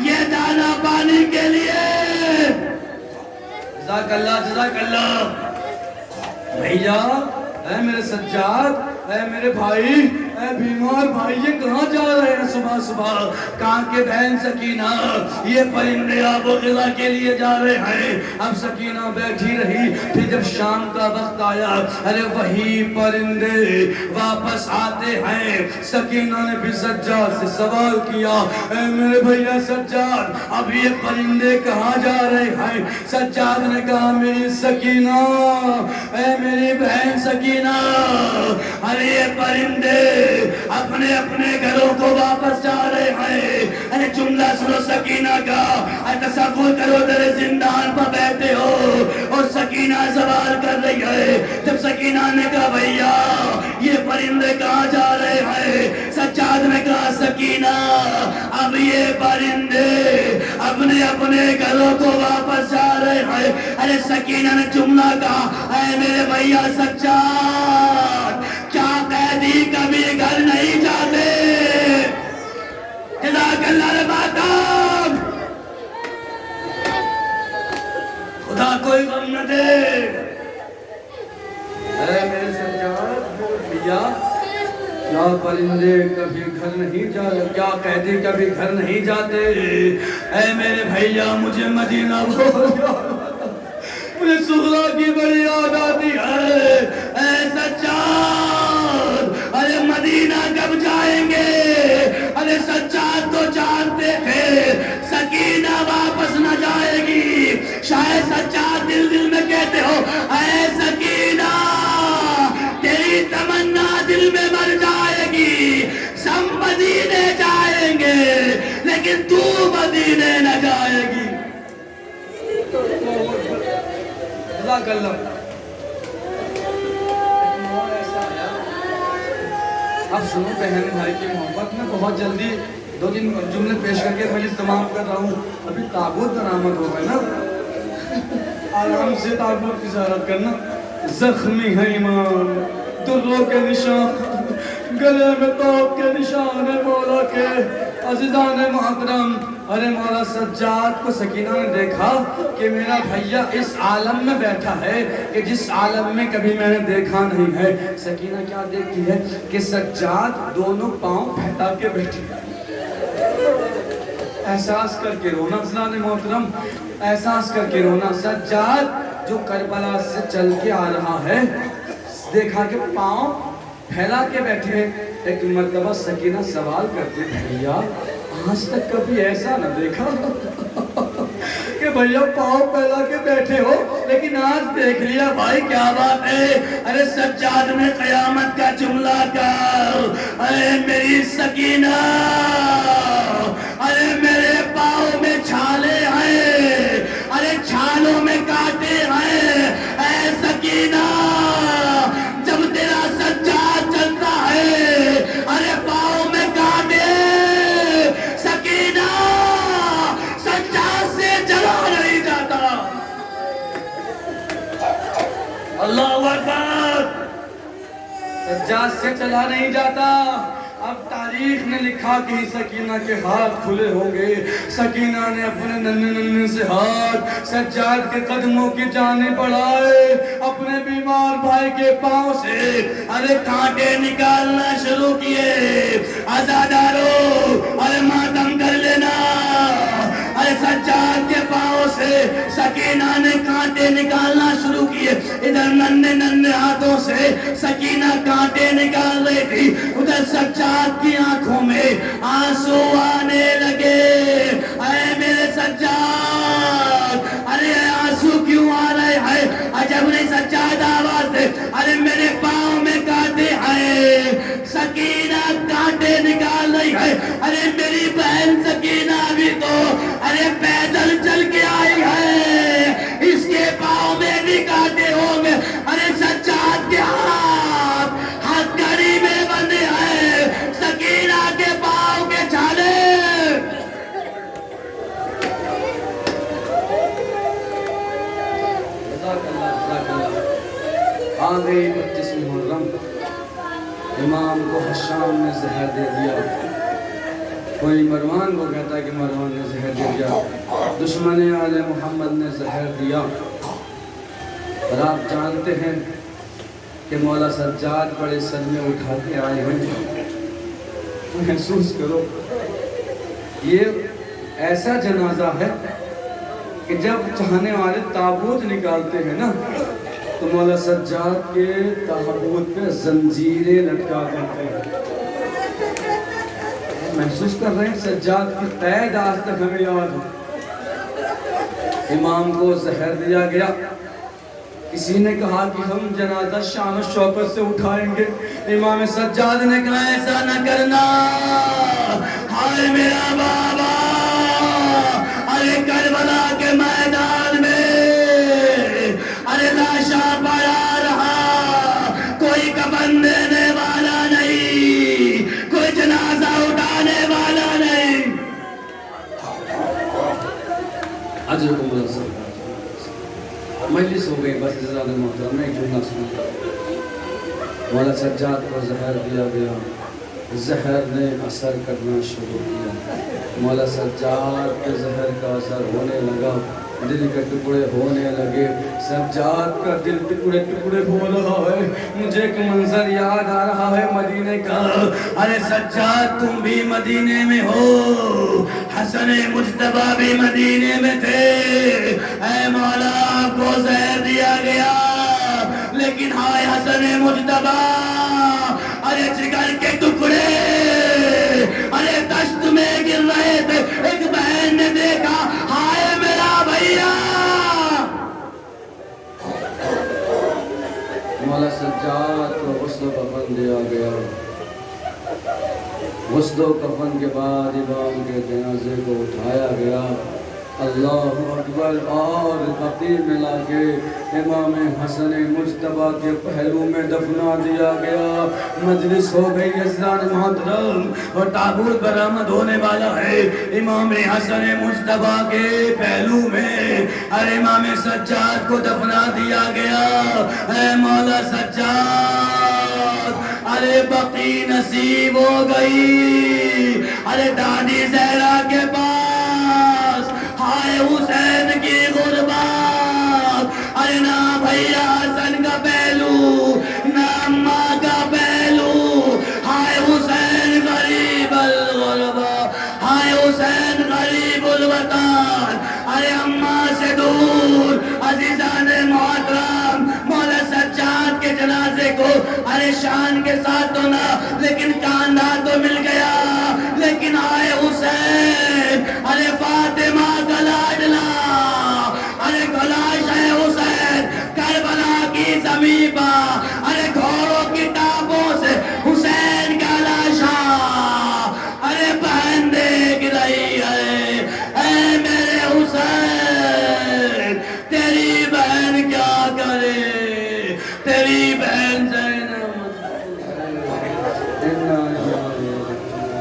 S3: یہ دانا پانی کے لیے۔ جزاک اللہ جزاک اللہ۔ بھیا اے میرے سجاد، اے میرے بھائی، اے بیمار بھائی، یہ کہاں جا رہے ہیں صبح صبح؟ کہاں کہ بہن سکینہ یہ پرندے آب و غذا کے لیے جا رہے ہیں۔ اب سکینہ بیٹھی رہی، پھر جب شام کا وقت آیا، ارے وہی پرندے واپس آتے ہیں۔ سکینہ نے بھی سجاد سے سوال کیا، اے میرے بھیا سجاد اب یہ پرندے کہاں جا رہے ہیں؟ سجاد نے کہا میری سکینہ، اے میری بہن سکینہ، ارے یہ پرندے اپنے اپنے گھروں کو واپس جا رہے ہیں۔ ارے جملہ سنو سکینہ کا، تصور کرو تیرے زندان پر بیٹھے ہو اور سکینہ سوال کر رہی ہے۔ جب سکینہ نے کہا بھیا یہ پرندے کہاں جا رہے ہیں؟ سجاد نے کہا سکینہ اب یہ پرندے اپنے اپنے گھروں کو واپس جا رہے ہیں۔ ارے سکینہ نے جملہ کہا، اے میرے بھیا سجاد کیا قیدی کبھی گھر نہیں جاتے؟ جزاک اللہ رباتم، خدا کوئی غم نہ دے۔ اے میرے سجاد بھیا کیا پرندے کبھی گھر نہیں جاتے؟ کیا قیدی کبھی گھر نہیں جاتے؟ اے میرے بھیا مجھے مدینہ مجھے سغرا کی بڑی یاد آتی ہے۔ اے سجاد ارے مدینہ کب جائیں گے؟ ارے سجاد تو جانتے تھے سکینہ واپس نہ جائے گی۔ شاید سجاد دل دل میں کہتے ہو اے سکینہ تیری تمنا دل میں مر جائے گی، سب مدینے جائیں گے لیکن تو مدینے نہ جائے گی۔ جزاک اللہ۔ اب سنو بہن بھائی کی محبت میں بہت جلدی دو تین جملے پیش کر کے مجلس تمام کر رہا ہوں۔ ابھی تابوت برآمد ہو گئے نا، آرام سے تابوت کی زیارت کرنا۔ زخمی ہے ایمان، دروں کے نشان، گلے میں توپ کے نشان ہے مولا کے۔ عزیزان محترم ارے مولا سجاد کو سکینہ نے دیکھا کہ میرا بھیا اس عالم میں بیٹھا ہے کہ جس عالم میں کبھی میں نے دیکھا نہیں ہے۔ سکینہ کیا دیکھتی ہے کہ سجاد دونوں پاؤں پھیلا کے بیٹھے، احساس کر کے رونا۔ عزیزان محترم احساس کر کے رونا۔ سجاد جو کربلا سے چل کے آ رہا ہے دیکھا کہ پاؤں پھیلا کے بیٹھے۔ ایک مرتبہ سکینہ سوال کرتے بھیا آج تک کبھی ایسا نہ دیکھا کہ بھیا پاؤں پھیلا کے بیٹھے ہو، لیکن آج دیکھ لیا بھائی کیا بات ہے۔ ارے سجاد نے قیامت کا جملہ کہا، اے میری سکینہ ارے میرے پاؤں میں چھالے ہیں، ارے چھالوں میں کانٹے ہیں۔ اے سکینہ جب تیرا سجاد چلتا ہے ارے پاؤں میں کانٹے، سکینہ سجاد سے چلا نہیں جاتا۔ اللہ اکبر، سجاد سے چلا نہیں جاتا۔ اب تاریخ نے لکھا کہ سکینہ کے ہاتھ کھلے ہوں گے۔ سکینہ نے اپنے ننھے ننھے سے ہاتھ سجاد کے قدموں کی جانب بڑھائے، اپنے بیمار بھائی کے پاؤں سے ارے کانٹے نکالنا شروع کیے۔ عزادارو ارے ماتم کر لینا، ارے سجاد کے پاؤں سے سکینہ نے کانٹے نکالنا شروع کیے۔ ادھر ننھے ننھے ہاتھوں سے سکینہ کانٹے نکال رہی تھی، ادھر سجاد کی آنکھوں میں آنسو آنے لگے۔ اے میرے سجاد ارے آنسو کیوں آ رہے ہیں؟ عجب نہیں سجاد آواز دے، ارے میرے پاؤں میں کانٹے ہیں۔ سکینہ کانٹے نکال رہی ہے، ارے میری بہن سکینہ بھی تو ارے پیدل چل کے آئی ہے۔
S1: آ گئی 25 محرم، امام کو حشام نے زہر دے دیا، کوئی مروان کو کہتا ہے کہ مروان نے زہر دے دیا، دشمن آل محمد نے زہر دیا۔ اور آپ جانتے ہیں کہ مولا سجاد بڑے صدمے اٹھا کے آئے ہیں۔ محسوس کرو، یہ ایسا جنازہ ہے کہ جب چاہنے والے تابوت نکالتے ہیں نا تو مولا سجاد کے تابوت پہ زنجیریں لٹکا کرتے ہیں۔ محسوس کر رہے ہیں سجاد کی قید آج تک ہمیں یاد ہے۔ امام کو زہر دیا گیا، کسی نے کہا کہ ہم جنازہ شان و شوکت سے اٹھائیں گے، امام سجاد نے کہا ایسا نہ کرنا، ہائے میرا بابا، ارے کربلا کے میدان میں ارے لاشا پڑا رہا، کوئی کفن دینے والا نہیں، کوئی جنازہ اٹھانے والا نہیں۔ حضرت عمر صلی مجلس ہو گئی، بس زیادہ محترم میں ایک جملہ سنتا ہوں۔ مولا سجاد کو زہر دیا گیا، زہر نے اثر کرنا شروع کیا، مولا سجاد کے زہر کا اثر ہونے لگا، دل کے ٹکڑے ہونے لگے، سجاد کا دل ٹکڑے ٹکڑے ہو رہا ہے۔ مجھے ایک منظر یاد آ رہا ہے مدینے کا، ارے سجاد تم بھی مدینے میں ہو، حسن مجتبیٰ بھی مدینے میں تھے، اے مولا آپ کو زہر دیا گیا، لیکن ہائے حسن مجتبیٰ، ارے جگر کے ٹکڑے ارے دشت میں گر رہے تھے، ایک بہن نے دیکھا، ہائے میرا بھیا۔ مولا سجاد کو غسل و کفن دیا گیا، غسل و کفن کے بعد امام کے جنازے کو اٹھایا گیا، اللہ اکبر، اور بقیع میں لا کے امام حسن مجتبیٰ کے پہلو میں دفنا دیا گیا۔ مجلس ہو گئی عزیزان محترم، اور تابوت برآمد ہونے والا ہے، امام حسن مجتبیٰ کے پہلو میں اور امام سجاد کو دفنا دیا گیا۔ اے مولا سجاد، ارے بقیع نصیب ہو گئی، ارے دادی زہرا کے پاس، ہائے حسین کی غربت، ارے نہ بھیا حسن کا پہلو، نہ اماں کا پہلو، ہائے حسین غریب الغربہ، ہائے حسین غریب الوطن، ارے اماں سے دور۔ عزیزان محترم، مولا سجاد کے جنازے کو ارے شان کے ساتھ تو نہ لیکن کاندھا تو مل گیا، لیکن آئے حسین